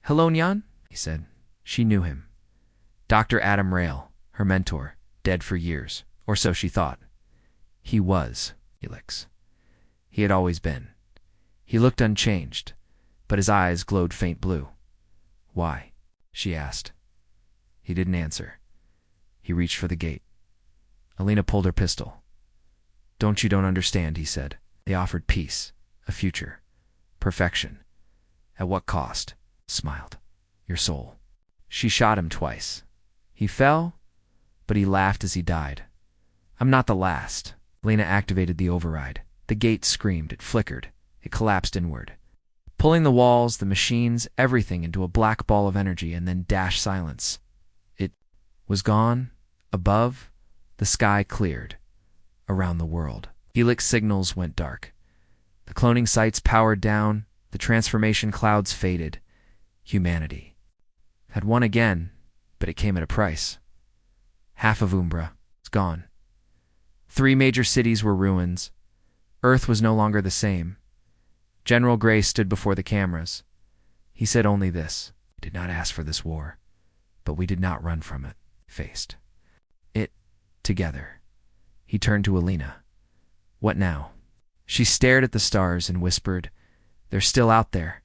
"Hello, Nyan," he said. She knew him. Dr. Adam Rail, her mentor, dead for years, or so she thought. He was Helix. He had always been. He looked unchanged, but his eyes glowed faint blue. "Why?" she asked. He didn't answer. He reached for the gate. Alina pulled her pistol. You don't understand," he said. "They offered peace, a future, perfection. At what cost?" Smiled. "Your soul." She shot him twice. He fell, but he laughed as he died. "I'm not the last." Alina activated the override. The gate screamed. It flickered. It collapsed inward, pulling the walls, the machines, everything into a black ball of energy, and then dash silence. It was gone. Above, the sky cleared. Around the world, Helix signals went dark. The cloning sites powered down. The transformation clouds faded. Humanity had won again, but it came at a price. Half of Umbra was gone. 3 major cities were ruins. Earth was no longer the same. General Gray stood before the cameras. He said only this: "We did not ask for this war, but we did not run from it." Faced it together. He turned to Alina. "What now?" She stared at the stars and whispered, "They're still out there.